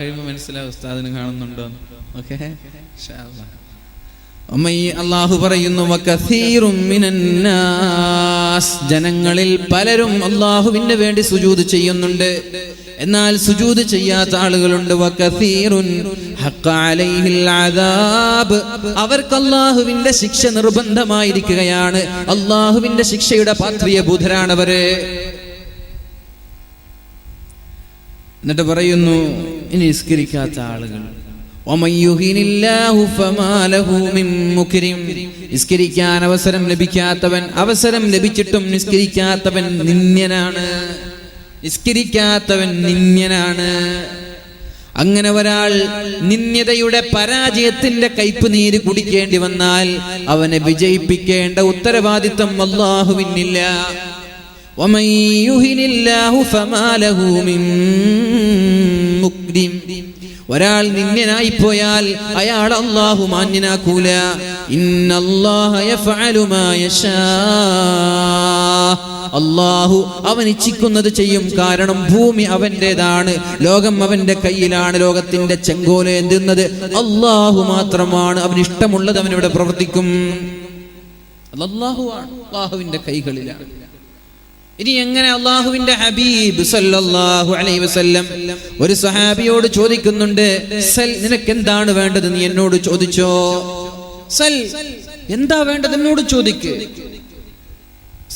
കഴിയുമ്പോൾ മനസ്സിലാവും ഉസ്താദിന് കാണുന്നുണ്ടോ. ഓക്കെ, അല്ലാഹു പറയുന്നു വകസീറും മിനന്നാസ്, ജനങ്ങളിൽ പലരും അല്ലാഹുവിന് വേണ്ടി സുജൂദ് ചെയ്യുന്നുണ്ട്, എന്നാൽ സുജൂദ് ചെയ്യാത്ത ആളുകളുണ്ട്. വകസീറുൻ ഹഖ അലൈഹിൽ അദാബ്, അവർക്ക് അല്ലാഹുവിന്റെ ശിക്ഷ നിർബന്ധമായിരിക്കുകയാണ്. അല്ലാഹുവിന്റെ ശിക്ഷയുടെ പാത്രീഭൂതരാണവര്. എന്നിട്ട് പറയുന്നു, ഇനി നിസ്കരിക്കാത്ത ആളുകൾ, നിസ്കരിക്കാൻ അവസരം ലഭിക്കാത്തവൻ, അവസരം ലഭിച്ചിട്ടും നിസ്കരിക്കാത്തവൻ നിന്ദ്യനാണ്, നിസ്കരിക്കാത്തവൻ നിന്ദ്യനാണ്. അങ്ങനെ ഒരാൾ നിന്ദ്യതയുടെ പരാജയത്തിന്റെ കയ്പ് നീര് കുടിക്കേണ്ടി വന്നാൽ അവനെ വിജയിപ്പിക്കേണ്ട ഉത്തരവാദിത്വം അല്ലാഹുവിനില്ല. ومن يهن الله فما له من مكرم, ഒരാൾ നിന്ദ്യനായി പോയാൽ അയാൾ അല്ലാഹു മാന്യനാക്കൂല. ഇന്നല്ലാഹ യഫഅലു മാ യശാ, അല്ലാഹു അവൻ ഇച്ഛിക്കുന്നത് ചെയ്യും. കാരണം ഭൂമി അവൻ്റെതാണ്, ലോകം അവന്റെ കയ്യിലാണ്. ലോകത്തിന്റെ ചെങ്കോല എന്തുന്നത് അല്ലാഹു മാത്രമാണ്. അവന് ഇഷ്ടമുള്ളത് അവനിവിടെ പ്രവർത്തിക്കും. അല്ലാഹുവാണ്, അല്ലാഹുവിന്റെ കൈകളിലാണ്. ഇനി എങ്ങനെ അല്ലാഹുവിന്റെ ഹബീബ് സല്ലല്ലാഹു അലൈഹി വസല്ലം ഒരു സഹാബിയോട് ചോദിക്കുന്നുണ്ട്, സൽ, നിനക്ക് എന്താണ് വേണ്ടത്, നീ എന്നോട് ചോദിച്ചോ. സൽ, എന്താ വേണ്ടത് എന്നോട് ചോദിക്ക്.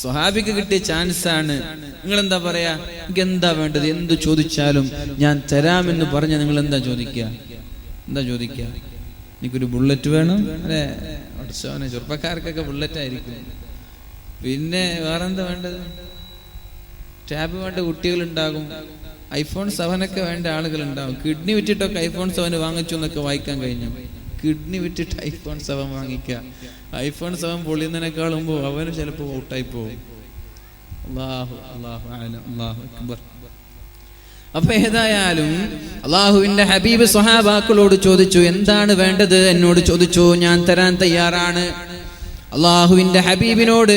സ്വഹാബിക്ക് കിട്ടിയ ചാൻസ് ആണ്. നിങ്ങൾ എന്താ പറയാ, എനിക്ക് എന്താ വേണ്ടത്, എന്ത് ചോദിച്ചാലും ഞാൻ തരാമെന്ന് പറഞ്ഞ നിങ്ങൾ എന്താ ചോദിക്കുക? എന്താ ചോദിക്കുക? എനിക്കൊരു ബുള്ളറ്റ് വേണം. അല്ലെ, ചെറുപ്പക്കാർക്കൊക്കെ ബുള്ളറ്റ് ആയിരിക്കും. പിന്നെ വേറെന്താ വേണ്ടത്? ടാബ് വേണ്ട കുട്ടികളുണ്ടാകും, ഐഫോൺ 7 വേണ്ട ആളുകളുണ്ടാകും. കിഡ്നി വിറ്റിട്ടൊക്കെ ഐഫോൺ 7 വാങ്ങിച്ചു എന്നൊക്കെ വായിക്കാൻ കഴിഞ്ഞു. കിഡ്നി വിറ്റിട്ട് ഐഫോൺ 7 വാങ്ങിക്കുക, ഐഫോൺ 7 പൊളിയുന്നതിനേക്കാൾ മുമ്പ് അവന് ചിലപ്പോൾ ഔട്ടായി പോകും. അല്ലാഹു അല്ലാഹു അലം, അല്ലാഹു അക്ബർ. അപ്പൊ ഏതായാലും അല്ലാഹുവിന്റെ ഹബീബ് സ്വഹാബാക്കളോട് ചോദിച്ചു, എന്താണ് വേണ്ടത് എന്നോട് ചോദിച്ചു, ഞാൻ തരാൻ തയ്യാറാണ്. അല്ലാഹുവിന്റെ ഹബീബിനോട്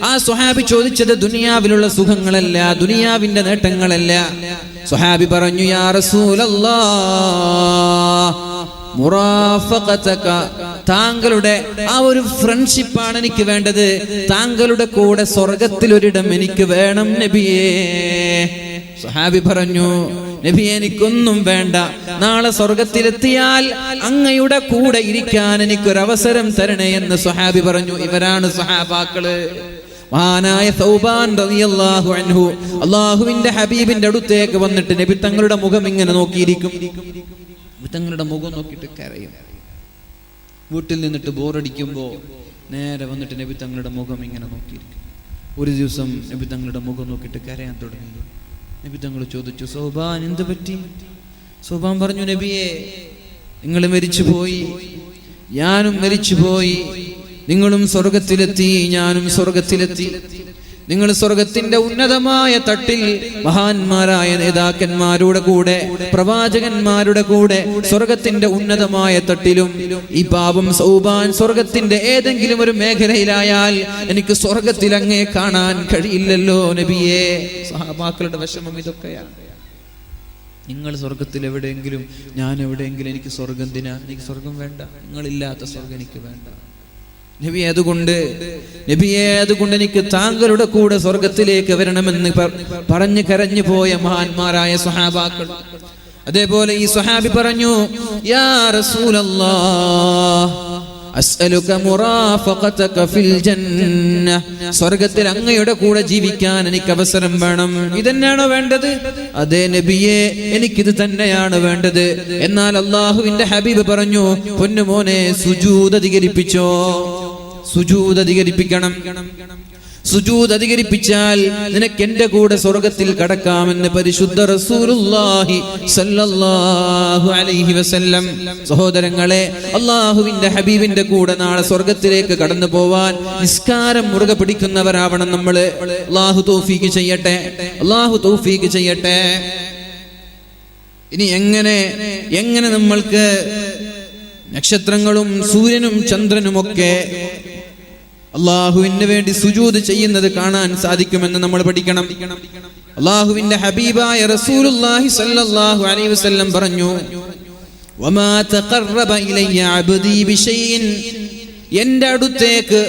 ആ സ്വഹാബി ചോദിച്ചത് ദുനിയാവിലുള്ള സുഖങ്ങളല്ല, ദുനിയാവിന്റെ നേട്ടങ്ങളല്ല. സ്വഹാബി പറഞ്ഞു, യാ റസൂലല്ലാഹ്, മുറാഫഖതക, താങ്കളുടെ ആ ഒരു ഫ്രണ്ട്ഷിപ്പാണ് എനിക്ക് വേണ്ടത്. താങ്കളുടെ കൂടെ സ്വർഗത്തിൽ ഒരിടം എനിക്ക് വേണം നബിയേ. സ്വഹാബി പറഞ്ഞു, നബിയെ എനിക്കൊന്നും വേണ്ട, നാളെ സ്വർഗത്തിലെത്തിയാൽ അങ്ങയുടെ കൂടെ ഇരിക്കാൻ എനിക്കൊരവസരം തരണേ എന്ന് സ്വഹാബി പറഞ്ഞു. ഇവരാണ് സ്വഹാബാക്കള്. മഹാനായ സൗബാൻ റളിയല്ലാഹു അൻഹു അല്ലാഹുവിന്റെ ഹബീബിന്റെ അടുത്തേക്ക് വന്നിട്ട് നബി തങ്ങളുടെ മുഖം ഇങ്ങനെ നോക്കിയിരിക്കും. നബി തങ്ങളുടെ മുഖം നോക്കിയിട്ട് കരയും. വീട്ടിൽ നിന്നിട്ട് ബോറടിക്കുമ്പോ നേരെ വന്നിട്ട് നബി തങ്ങളുടെ മുഖം ഇങ്ങനെ നോക്കിയിരിക്കും. ഒരു ദിവസം നബി തങ്ങളുടെ മുഖം നോക്കിയിട്ട് കരയാൻ തുടങ്ങി. നബി തങ്ങൾ ചോദിച്ചു, സൗബാൻ എന്ത് പറ്റി? സൗബാൻ പറഞ്ഞു, നബിയെ, നിങ്ങൾ മരിച്ചുപോയി, ഞാനും മരിച്ചുപോയി, നിങ്ങളും സ്വർഗത്തിലെത്തി, ഞാനും സ്വർഗത്തിലെത്തി. നിങ്ങൾ സ്വർഗത്തിന്റെ ഉന്നതമായ തട്ടിൽ മഹാന്മാരായ നേതാക്കന്മാരുടെ കൂടെ, പ്രവാചകന്മാരുടെ കൂടെ സ്വർഗത്തിന്റെ ഉന്നതമായ തട്ടിലും ഈ പാപം സൗബാൻ സ്വർഗത്തിന്റെ ഏതെങ്കിലും ഒരു മേഖലയിലായാൽ എനിക്ക് സ്വർഗത്തിൽ അങ്ങേ കാണാൻ കഴിയില്ലല്ലോ നബിയേ. സഹാബാക്കളുടെ വിഷമം ഇതൊക്കെയാണ്. നിങ്ങൾ സ്വർഗത്തിൽ എവിടെയെങ്കിലും, ഞാൻ എവിടെയെങ്കിലും, എനിക്ക് സ്വർഗം എന്തിനാ? എനിക്ക് സ്വർഗം വേണ്ട, നിങ്ങളില്ലാത്ത സ്വർഗം എനിക്ക് വേണ്ട നബിയെ. അതുകൊണ്ട് എനിക്ക് താങ്കളുടെ കൂടെ സ്വർഗത്തിലേക്ക് വരണമെന്ന് പറഞ്ഞു കരഞ്ഞു പോയ മഹാന്മാരായ സ്വഹാബാക്കൾ. അതേപോലെ ഈ സ്വഹാബി പറഞ്ഞു, യാ റസൂലല്ലാഹ്, അസ്അലുക മുറാഫഖതക ഫിൽ ജന്ന, സ്വർഗത്തിൽ അങ്ങയുടെ കൂടെ ജീവിക്കാൻ എനിക്ക് അവസരം വേണം. ഇതന്നെയാണോ വേണ്ടത്? അതേ നബിയെ, എനിക്കിത് തന്നെയാണ് വേണ്ടത്. എന്നാൽ അല്ലാഹുവിന്റെ ഹബീബ് പറഞ്ഞു, പൊന്നുമോനെ, സുജൂദ് അധികരിപ്പിച്ചോ, സുജൂദ് അധികരിപ്പിക്കണം. സുജൂദ് അധികരിപ്പിച്ചാൽ നിനക്ക് എന്റെ കൂടെ സ്വർഗത്തിൽ കടക്കാമെന്ന് പരിശുദ്ധ റസൂലുള്ളാഹി സ്വല്ലല്ലാഹു അലൈഹി വസല്ലം. സഹോദരങ്ങളെ, അല്ലാഹുവിന്റെ ഹബീബിന്റെ കൂടെ നാളെ സ്വർഗത്തിലേക്ക് കടന്നു പോവാൻ നിസ്കാരം മുറുകെ പിടിക്കുന്നവരാവണം നമ്മൾ. അല്ലാഹു തൗഫീഖ് ചെയ്യട്ടെ, അല്ലാഹു തൗഫീഖ് ചെയ്യട്ടെ. ഇനി എങ്ങനെ നമ്മൾക്ക് നക്ഷത്രങ്ങളും സൂര്യനും ചന്ദ്രനുമൊക്കെ അള്ളാഹുവിന് വേണ്ടി സുജൂദ് ചെയ്യുന്നത് കാണാൻ സാധിക്കുമെന്ന് നമ്മൾ പഠിക്കണം. അല്ലാഹുവിന്റെ ഹബീബായ റസൂലുള്ളാഹി സ്വല്ലല്ലാഹു അലൈഹി വസല്ലം പറഞ്ഞു, വമാ തഖറബ ഇലയ്യ അബ്ദി ബിശൈഇൻ, എന്റെ അടുത്തേക്ക്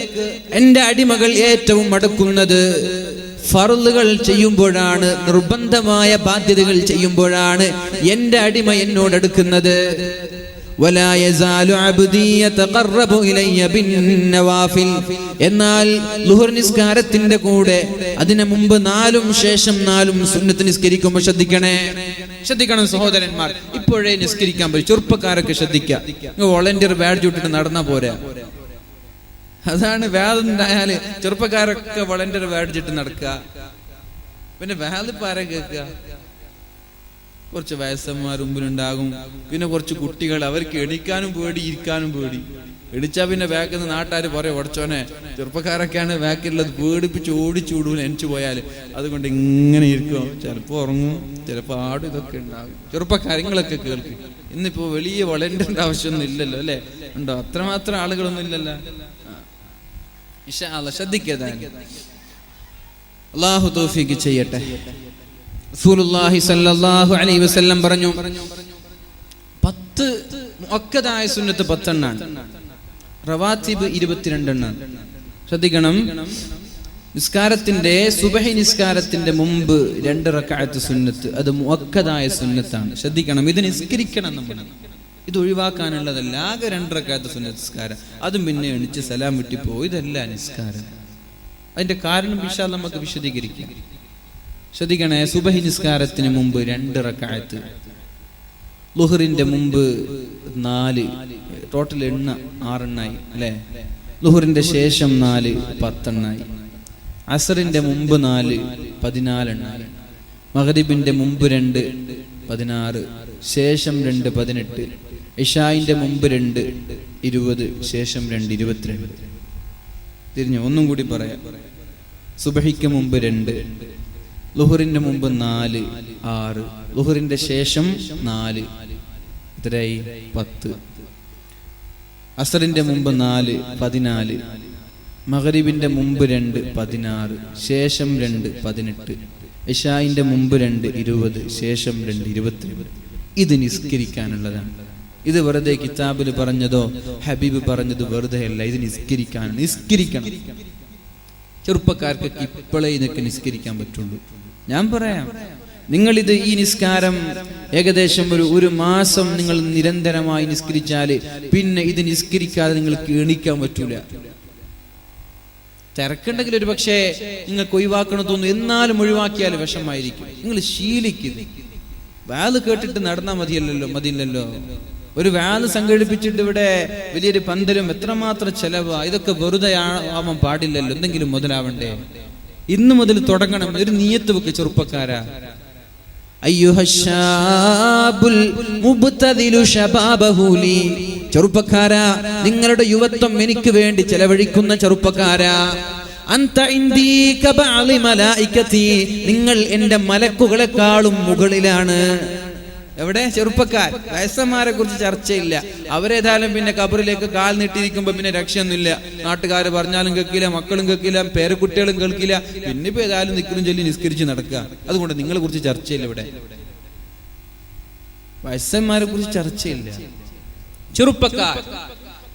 എന്റെ അടിമകൾ ഏറ്റവും അടുക്കുന്നത് ഫർളുകൾ ചെയ്യുമ്പോഴാണ്, നിർബന്ധമായ ബാധ്യതകൾ ചെയ്യുമ്പോഴാണ് എന്റെ അടിമ എന്നോട് അടുക്കുന്നത്. വലാ യസാലു അബ്ദി യതഖറബു ഇലയ്യ ബിന്നവാഫിൽ, എന്നാൽ ളുഹർ നിസ്കാരത്തിന്റെ കൂടെ അതിനു മുമ്പ് 4-ഉം ശേഷം 4-ഉം സുന്നത്ത് നിസ്കരിക്കുമ്പോൾ ശ്രദ്ധിക്കണം സഹോദരന്മാർ. ഇപ്പോഴേ നിസ്കരിക്കാൻ പറ്റും. ചെറുപ്പക്കാരൊക്കെ ശ്രദ്ധിക്കുക. വോളണ്ടിയർ ബാഡ്ജ് ഇട്ടിട്ട് നടന്നാ പോരാ. അതാണ് വേദുണ്ടായാല് ചെറുപ്പക്കാരൊക്കെ വളണ്ടിയർ ബാഡ്ജിട്ട് നടക്കുക. പിന്നെ വേദിപ്പാരെ കേൾക്കുക. കുറച്ച് വയസ്സന്മാർ മുമ്പിലുണ്ടാകും, പിന്നെ കുറച്ച് കുട്ടികൾ, അവർക്ക് എണിക്കാനും പേടി, ഇരിക്കാനും പേടി. എണിച്ചാ പിന്നെ ബാക്കിൽ നിന്ന് നാട്ടുകാർ പറയും, ഉടച്ചോനെ ചെറുപ്പക്കാരൊക്കെയാണ് ബാക്കിലുള്ളത്, പേടിപ്പിച്ച് ഓടിച്ചൂടൂല എണിച്ചു പോയാൽ. അതുകൊണ്ട് ഇങ്ങനെ ഇരിക്കും, ചിലപ്പോൾ ഉറങ്ങും, ചിലപ്പോൾ ആടും. ഇതൊക്കെ ഉണ്ടാകും. ചെറുപ്പക്കാര്യങ്ങളൊക്കെ കേൾക്കും. ഇന്നിപ്പോ വലിയ വളണ്ടിയറിന്റെ ആവശ്യമൊന്നും ഇല്ലല്ലോ, അല്ലെ? ഉണ്ടോ? അത്രമാത്രം ആളുകളൊന്നും ഇല്ലല്ലോ. ഇൻഷാ അല്ലാഹ് ശ്രദ്ധിക്കുക. അല്ലാഹു തൗഫീഖ് ചെയ്യട്ടെ. റസൂലുള്ളാഹി സ്വല്ലല്ലാഹു അലൈഹി വസല്ലം പറഞ്ഞു, 10 മുഅക്കദായ സുന്നത്ത് 10 എണ്ണാണ്, റവാത്തിബ് 22 എണ്ണാണ്. ശ്രദ്ധിക്കണം. നിസ്കാരത്തിന്റെ സുബഹി നിസ്കാരത്തിന്റെ മുമ്പ് 2 റക്അത്ത് സുന്നത്ത്, അത് മുഅക്കദായ സുന്നത്താണ്. ശ്രദ്ധിക്കണം. ഇത് നിസ്കരിക്കണം നമ്മൾ. ഇത് ഒഴിവാക്കാനുള്ളതല്ല. ആകെ 2 റക്അത്ത് സുന്നത്ത് നിസ്കാരം, അതും പിന്നെ എണിച്ച് സലാം വിട്ടിപ്പോ, ഇതല്ല നിസ്കാരം. അതിന്റെ കാരണം ഇൻഷാ അല്ലാഹ് നമുക്ക് വിശദീകരിക്കാം. ശ്രദ്ധിക്കണേ. സുബഹി നിസ്കാരത്തിന് മുമ്പ് 2 റക്അത്ത്, ളുഹറിന്റെ മുമ്പ് 4, ടോട്ടൽ 6 എണ്ണായി അല്ലേ? ളുഹറിന്റെ ശേഷം 4, 10 എണ്ണായി. അസറിന്റെ മുമ്പ് 4, 14 എണ്ണായി. മഗ്രിബിന്റെ മുമ്പ് 2, 16, ശേഷം 2, 18. ഇശായിന്റെ മുമ്പ് 2, 20, ശേഷം 2, 22. തിരിഞ്ഞു ഒന്നും കൂടി പറയാം. സുബഹിക്ക് മുമ്പ് 2, ളുഹറിന്റെ മുമ്പ് 4, 6, ളുഹറിന്റെ ശേഷം 4, എത്രയായി? 10. അസറിന്റെ മുമ്പ് 4, 14. മഗ്രിബിന്റെ മുമ്പ് 2, 16, ശേഷം 2, 18. ഇശായിന്റെ മുമ്പ് 2, 20, ശേഷം 2, 22. ഇത് നിസ്കരിക്കാനുള്ളതാണ്. ഇത് വെറുതെ കിതാബിൽ പറഞ്ഞതോ ഹബീബ് പറഞ്ഞത് വെറുതെ അല്ല. ഇത് നിസ്കരിക്കണം. ചെറുപ്പക്കാർക്ക് ഇപ്പോഴേ ഇതൊക്കെ നിസ്കരിക്കാൻ പറ്റുള്ളൂ. ഞാൻ പറയാം, നിങ്ങളിത് ഈ നിസ്കാരം ഏകദേശം ഒരു മാസം നിങ്ങൾ നിരന്തരമായി നിസ്കരിച്ചാല് പിന്നെ ഇത് നിസ്കരിക്കാതെ നിങ്ങൾക്ക് എണീക്കാൻ പറ്റൂല. തിരക്കുണ്ടെങ്കിൽ ഒരു പക്ഷേ നിങ്ങൾക്ക് ഒഴിവാക്കണം തോന്നുന്നു, എന്നാലും ഒഴിവാക്കിയാൽ വിഷമായിരിക്കും. നിങ്ങൾ ശീലിക്കുന്നത്. വാല് കേട്ടിട്ട് നടന്നാൽ മതിയില്ലല്ലോ. ഒരു വാല് സംഘടിപ്പിച്ചിട്ട് ഇവിടെ വലിയൊരു പന്തലും എത്രമാത്രം ചെലവാ. ഇതൊക്കെ വെറുതെ ആവാൻ പാടില്ലല്ലോ. എന്തെങ്കിലും മുതലാവണ്ടേ? ഇന്നു മുതൽ തുടങ്ങണം. ഒരു നിയത്ത് വെക്ക് ചെറുപ്പക്കാരാ. ചെറുപ്പക്കാരാ, നിങ്ങളുടെ യുവത്വം എനിക്ക് വേണ്ടി ചെലവഴിക്കുന്ന ചെറുപ്പക്കാരാ, നിങ്ങൾ എന്റെ മലക്കുകളെക്കാളും മുകളിലാണ്. എവിടെ? ചെറുപ്പക്കാർ. വയസ്സന്മാരെ കുറിച്ച് ചർച്ചയില്ല. അവരേതായാലും പിന്നെ കബറിലേക്ക് കാൽ നീട്ടിയിരിക്കുമ്പോ പിന്നെ രക്ഷയൊന്നുമില്ല. നാട്ടുകാര് പറഞ്ഞാലും കേൾക്കില്ല, മക്കളും കേൾക്കില്ല, പേരക്കുട്ടികളും കേൾക്കില്ല. പിന്നിപ്പോ ഏതായാലും നിക്കലും ചൊല്ലി നിസ്കരിച്ച് നടക്കുക. അതുകൊണ്ട് നിങ്ങളെ കുറിച്ച് ചർച്ചയില്ല. ഇവിടെ വയസ്സന്മാരെ കുറിച്ച് ചർച്ചയില്ല. ചെറുപ്പക്കാർ,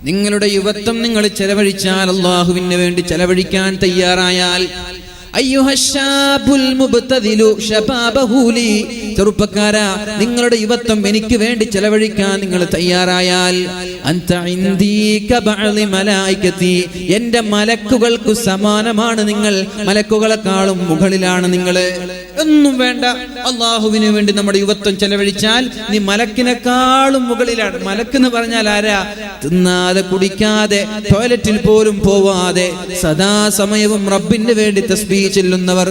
നിങ്ങളുടെ യുവത്വം നിങ്ങൾ ചെലവഴിച്ചാൽ, അല്ലാഹുവിന് വേണ്ടി ചെലവഴിക്കാൻ തയ്യാറായാൽ, ചെറുപ്പക്കാരാ, നിങ്ങളുടെ യുവത്വം എനിക്ക് വേണ്ടി ചെലവഴിക്കാൻ നിങ്ങൾ തയ്യാറായാൽ, എന്റെ മലക്കുകൾക്ക് സമാനമാണ് നിങ്ങൾ. മലക്കുകളെക്കാളും മുകളിലാണ് നിങ്ങൾ. ഒന്നും വേണ്ട, അള്ളാഹുവിന് വേണ്ടി നമ്മുടെ യുവത്വം ചെലവഴിച്ചാൽ നീ മലക്കിനെക്കാളും മുകളിലാണ്. മലക്കെന്ന് പറഞ്ഞാൽ ആരാ? തിന്നാതെ കുടിക്കാതെ ടോയ്ലറ്റിൽ പോലും പോവാതെ സദാസമയവും റബ്ബിന് വേണ്ടി തസ്ബീഹ് ചെല്ലുന്നവർ.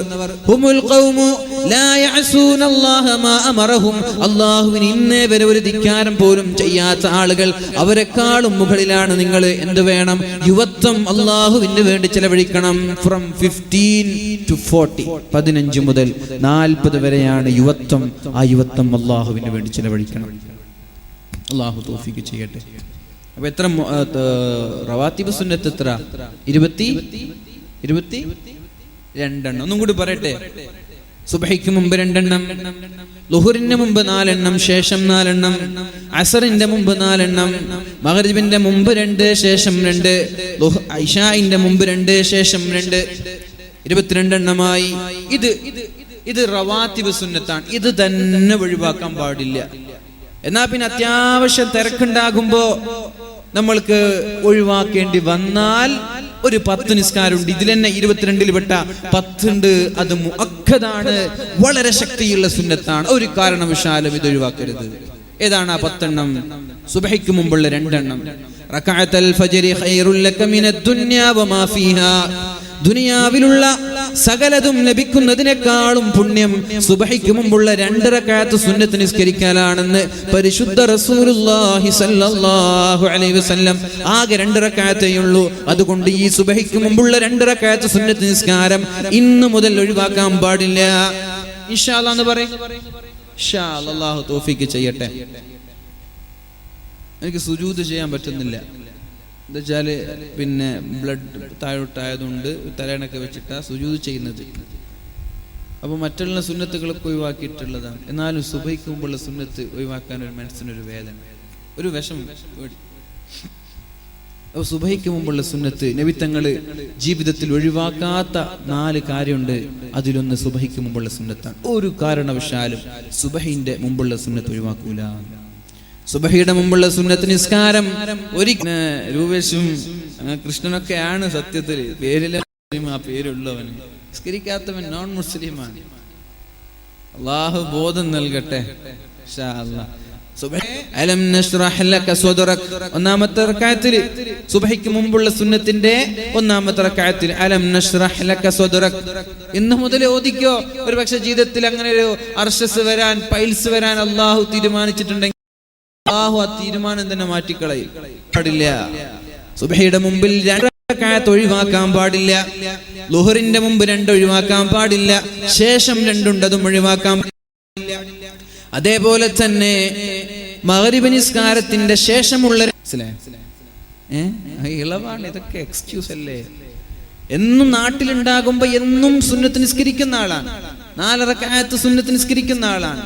ഹുമുൽ ഖൗമു ലാ യഅസൂന അല്ലാഹ മാ അമറഹും. അല്ലാഹുവിന് ഇന്നേ വരെ ഒരു ധിക്കാരം പോലും ചെയ്യാത്ത ആളുകൾ, അവരെക്കാളും മുകളിലാണ് നിങ്ങൾ. എന്ത് വേണം? യുവത്വം അല്ലാഹുവിന് വേണ്ടി ചെലവഴിക്കണം. ഫ്രം 15 to 40, 15 മുതൽ 40 വരെയാണ് യുവത്വം. ആ യുവത്വം അല്ലാഹുവിന് വേണ്ടി ചെലവഴിക്കണം. അല്ലാഹു തൗഫീഖ് ചെയ്യട്ടെ. അപ്പൊ എത്ര റവാത്തിബ് സുന്നത്ത്? എത്ര? 22. ഒന്നും കൂടി പറയട്ടെ. സുബ്ഹിക്ക് മുമ്പ് 2 എണ്ണം, ളുഹറിന് മുമ്പ് 4 എണ്ണം, ശേഷം 4 എണ്ണം, അസറിന്റെ മുമ്പ് 4 എണ്ണം, മഗ്രിബിന്റെ മുമ്പ് 2, ശേഷം 2, ഇശാഇന്റെ മുമ്പ് 2, ശേഷം 2, 22 എണ്ണമായി. ഇത് റവാത്തിബ് സുന്നത്താണ്. ഇത് തന്നെ ഒഴിവാക്കാൻ പാടില്ല. എന്നാ പിന്നെ അത്യാവശ്യം തിരക്കുണ്ടാകുമ്പോ നമ്മൾക്ക് ഒഴിവാക്കേണ്ടി വന്നാൽ ഒരു 10 നിസ്കാരമുണ്ട്. ഇതിൽ തന്നെ 22-ൽ പെട്ട 10 ഉണ്ട്. അത് മുഅക്കദാണ്, വളരെ ശക്തിയുള്ള സുന്നത്താണ്. ഒരു കാരണവശാലും ഇത് ഒഴിവാക്കരുത്. ഏതാണ് ആ 10 എണ്ണം? സുബ്ഹിക്ക് മുമ്പുള്ള 2 എണ്ണം. റകഅത്തുൽ ഫജ്രി ഖൈറുൽ ലക മിനദ് ദുനിയാ വമാ ഫീഹാ. ദുനിയാവിലുള്ള സകലതും ലഭിക്കുന്നതിനേക്കാളും പുണ്യം സുബ്ഹിക്ക് മുമ്പുള്ള 2 റക്അത്ത് സുന്നത്ത് നിസ്കരിക്കലാണെന്ന് പരിശുദ്ധ റസൂലുള്ളാഹി സ്വല്ലല്ലാഹു അലൈഹി വസല്ലം. ആകെ 2 റക്അത്തേ ഉള്ളൂ. അതുകൊണ്ട് ഈ സുബ്ഹിക്ക് മുമ്പുള്ള 2 റക്അത്ത് സുന്നത്ത് നിസ്കാരം ഇന്നു മുതൽ ഒഴിവാക്കാൻ പാടില്ല. ഇൻഷാ അല്ലാഹ് എന്ന് പറയും. ഇൻഷാ അല്ലാഹ് അല്ലാഹു തൗഫീഖ് ചെയ്യട്ടെ. എനിക്ക് സുജൂദ് ചെയ്യാൻ പറ്റുന്നില്ല. എന്താ വെച്ചാല് പിന്നെ ബ്ലഡ് താഴോട്ടായതുകൊണ്ട് തലയണൊക്കെ വെച്ചിട്ടാ സുജൂദ് ചെയ്യുന്നത്. അപ്പൊ മറ്റുള്ള സുന്നത്തുകളൊക്കെ ഒഴിവാക്കിയിട്ടുള്ളതാണ്. എന്നാലും സുബ്ഹിക്ക് മുമ്പുള്ള സുന്നത്ത് ഒഴിവാക്കാൻ ഒരു മനസ്സിനൊരു വേദന, ഒരു വിഷമം. അപ്പൊ സുബ്ഹിക്ക് മുമ്പുള്ള സുന്നത്ത് നബി തങ്ങള് ജീവിതത്തിൽ ഒഴിവാക്കാത്ത 4 കാര്യമുണ്ട്. അതിലൊന്ന് സുബ്ഹിക്ക് മുമ്പുള്ള സുന്നത്താണ്. ഒരു കാരണവശാലും സുബ്ഹിന്റെ മുമ്പുള്ള സുന്നത്ത് ഒഴിവാക്കൂല. സുബ്ഹിയുടെ മുമ്പുള്ള സുന്നത്ത് നിസ്കാരം രൂപേഷും കൃഷ്ണനൊക്കെയാണ് സത്യത്തില് പേരിലെ ആ പേരുള്ളവൻ. നിസ്കരിക്കാത്തവൻ നോൺ മുസ്ലിമാണ്. അള്ളാഹു ബോധം നൽകട്ടെ. ഇൻഷാ അല്ലാഹ്. അലം നശ്റഹ് ലക സദ്റക്, ഒന്നാമത്തെ റക്അത്തിൽ സുബ്ഹിക്ക് മുമ്പുള്ള സുന്നത്തിന്റെ 1-ാമത്തെ റക്അത്തിൽ അലം നശ്റഹ് ലക സദ്റക് ഇന്ന് മുതൽ ഓദിക്കോ. ഒരു പക്ഷെ ജീവിതത്തിൽ അങ്ങനെ ഒരു അർശസ് വരാൻ, പൈൽസ് വരാൻ അള്ളാഹു തീരുമാനിച്ചിട്ടുണ്ടെങ്കിൽ അല്ലാഹു ആ തീരുമാനം തന്നെ മാറ്റിക്കളയും. പാടില്ല. സുബ്ഹിയുടെ മുമ്പിൽ 2 റക്അത്ത് ഒഴിവാക്കാൻ പാടില്ല. ളുഹറിന്റെ മുമ്പ് 2 ഒഴിവാക്കാൻ പാടില്ല. ശേഷം 2 ഉണ്ട്, അതും ഒഴിവാക്കാൻ പാടില്ല. അതേപോലെ തന്നെ മഗ്രിബ് നിസ്കാരത്തിന്റെ ശേഷമുള്ള ഇളവാണ്. ഇതൊക്കെ എക്സ്ക്യൂസ് അല്ലേ? എന്നും നാട്ടിലുണ്ടാകുമ്പോ എന്നും സുന്നത്ത് നിസ്കരിക്കുന്ന ആളാണ്. 4 റക്അത്ത് സുന്നത്ത് നിസ്കരിക്കുന്ന ആളാണ്.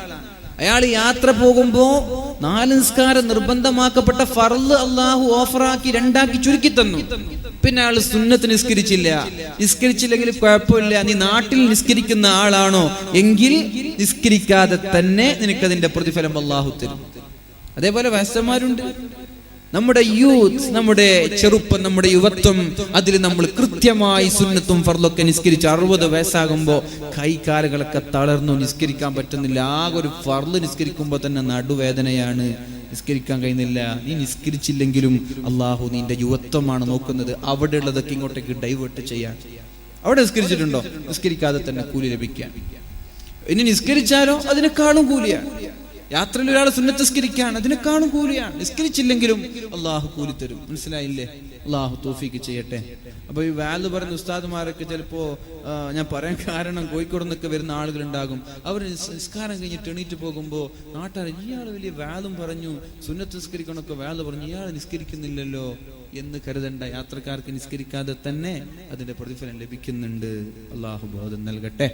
അയാൾ യാത്ര പോകുമ്പോ 4 നിസ്കാരം നിർബന്ധമാക്കപ്പെട്ട ഫർള് അള്ളാഹു ഓഫറാക്കി 2 ചുരുക്കി തന്നു. പിന്നെ അയാൾ സുന്നത്ത് നിസ്കരിച്ചില്ലെങ്കിൽ കുഴപ്പമില്ല. നീ നാട്ടിൽ നിസ്കരിക്കുന്ന ആളാണോ എങ്കിൽ നിസ്കരിക്കാതെ തന്നെ നിനക്കതിന്റെ പ്രതിഫലം അള്ളാഹു തരും. അതേപോലെ വയസ്സന്മാരുണ്ട്. നമ്മുടെ യൂത്ത്, നമ്മുടെ ചെറുപ്പം, നമ്മുടെ യുവത്വം, അതിൽ നമ്മൾ കൃത്യമായി സുന്നത്തും ഫർളൊക്കെ നിസ്കരിച്ച് 60 വയസ്സാകുമ്പോ കൈകാലുകളൊക്കെ തളർന്നു, നിസ്കരിക്കാൻ പറ്റുന്നില്ല. ആകെ ഒരു ഫർള് നിസ്കരിക്കുമ്പോ തന്നെ നടുവേദനയാണ്, നിസ്കരിക്കാൻ കഴിയുന്നില്ല. നീ നിസ്കരിച്ചില്ലെങ്കിലും അള്ളാഹു നിന്റെ യുവത്വമാണ് നോക്കുന്നത്. അവിടെ ഉള്ളതൊക്കെ ഇങ്ങോട്ടേക്ക് ഡൈവേർട്ട് ചെയ്യാൻ. അവിടെ നിസ്കരിച്ചിട്ടുണ്ടോ? നിസ്കരിക്കാതെ തന്നെ കൂലി ലഭിക്കാൻ. ഇനി നിസ്കരിച്ചാലോ അതിനേക്കാളും കൂലിയാണ്. യാത്രയിൽ ഒരാൾ സുന്നത്ത് നിസ്കരിക്കുകയാണ്, അതിനേക്കാളും കൂലിയാണ്. നിസ്കരിച്ചില്ലെങ്കിലും അള്ളാഹു കൂലി തരും. മനസ്സിലായില്ലേ? അള്ളാഹു തൗഫീഖ് ചെയ്യട്ടെ. അപ്പൊ ഈ വാല് പറഞ്ഞ ഉസ്താദുമാരൊക്കെ ചിലപ്പോ ഞാൻ പറയാൻ കാരണം കോഴിക്കോട് നിന്നൊക്കെ വരുന്ന ആളുകളുണ്ടാകും. അവർ നിസ്കാരം കഴിഞ്ഞിട്ട് എണീറ്റ് പോകുമ്പോ നാട്ടുകാർ ഇയാൾ വലിയ വാലും പറഞ്ഞു, സുന്നത്ത് നിസ്കരിക്കണമൊക്കെ വാല് പറഞ്ഞു, ഇയാൾ നിസ്കരിക്കുന്നില്ലല്ലോ എന്ന് കരുതണ്ട. യാത്രക്കാർക്ക് നിസ്കരിക്കാതെ തന്നെ അതിന്റെ പ്രതിഫലം ലഭിക്കുന്നുണ്ട്. അള്ളാഹു ബോധം നൽകട്ടെ.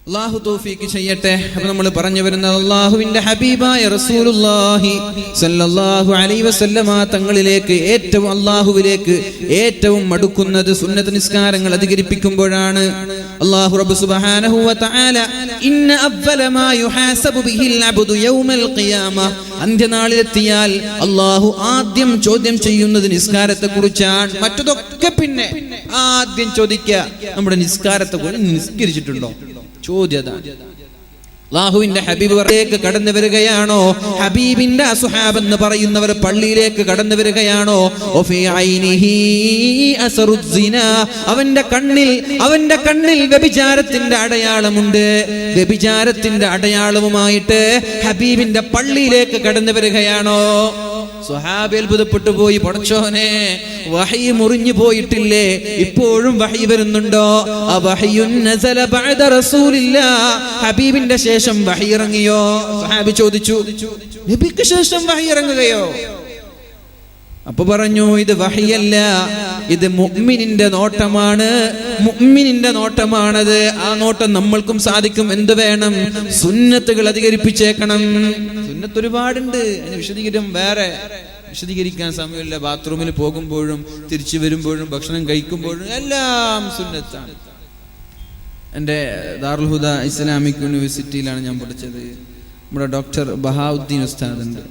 അല്ലാഹു തൗഫീഖ് ചെയ്യട്ടെ. അപ്പോൾ നമ്മൾ പറഞ്ഞു വരുന്നത് അല്ലാഹുവിന്റെ ഹബീബായ റസൂലുള്ളാഹി സ്വല്ലല്ലാഹു അലൈഹി വസല്ലമ തങ്ങളിലേക്ക് ഏറ്റവും അല്ലാഹുവിലേക്ക് ഏറ്റവും അടുക്കുന്നത് സുന്നത്ത് നിസ്കാരങ്ങൾ അധികരിപ്പിക്കുമ്പോഴാണ്. അല്ലാഹു റബ്ബ് സുബ്ഹാനഹു വ തആല ഇന്ന അവ്വല മാ യുഹാസബു ബിഹിൽ അബ്ദു യൗമൽ ഖിയാമ, അന്ത്യനാളിലെത്തിയാൽ അല്ലാഹു ആദ്യം ചോദ്യം ചെയ്യുന്നത് നിസ്കാരത്തെ കുറിച്ചാണ്. മറ്റതൊക്കെ പിന്നെ ആദ്യം ചോദിക്കുക നമ്മുടെ നിസ്കാരത്തെ കുറിച്ച്. നിസ്കരിച്ചിട്ടുണ്ടോ? ചോദ്യതാണ്. അല്ലാഹുവിന്റെ ഹബീബിലേക്ക് കടന്നു വരികയാണോ? ഹബീബിന്റെ അസ്ഹാബ് എന്ന് പറയുന്നവർ പള്ളിയിലേക്ക് കടന്നു വരികയാണോ? അവന്റെ കണ്ണിൽ വ്യഭിചാരത്തിന്റെ അടയാളമുണ്ട്. വ്യഭിചാരത്തിന്റെ അടയാളവുമായിട്ട് ഹബീബിന്റെ പള്ളിയിലേക്ക് കടന്നു വരികയാണോ? സ്വഹാബി അത്ഭുതപ്പെട്ടു പോയി. പടച്ചോനെ, വഹി മുറിഞ്ഞു പോയിട്ടില്ലേ? ഇപ്പോഴും വഹി വരുന്നുണ്ടോ? ഹബീബിന്റെ ശേഷം വഹി ഇറങ്ങിയോ? സ്വഹാബി ചോദിച്ചു. നബിക്ക് ശേഷം വഹി ഇറങ്ങുകയോ? അപ്പൊ പറഞ്ഞു, ഇത് വഹിയല്ല, ഇത് മുഅ്മിനിന്റെ നോട്ടമാണ്, മുഅ്മിനിന്റെ നോട്ടമാണത്. ആ നോട്ടം നമ്മൾക്കും സാധിക്കും. എന്ത് വേണം? സുന്നത്തുകൾ അധികരിപ്പിച്ചേക്കണം. സുന്നത്ത് ഒരുപാടുണ്ട്, അതിന് വിശദീകരിക്കാൻ സമയമില്ല. ബാത്റൂമിൽ പോകുമ്പോഴും തിരിച്ചു വരുമ്പോഴും ഭക്ഷണം കഴിക്കുമ്പോഴും എല്ലാം സുന്നത്താണ്. എൻ്റെ ദാറുൽ ഹുദ ഇസ്ലാമിക് യൂണിവേഴ്സിറ്റിയിലാണ് ഞാൻ പഠിച്ചത്. നമ്മുടെ ഡോക്ടർ ബഹാഉദ്ദീൻ ഉസ്താദ് ഉണ്ട്.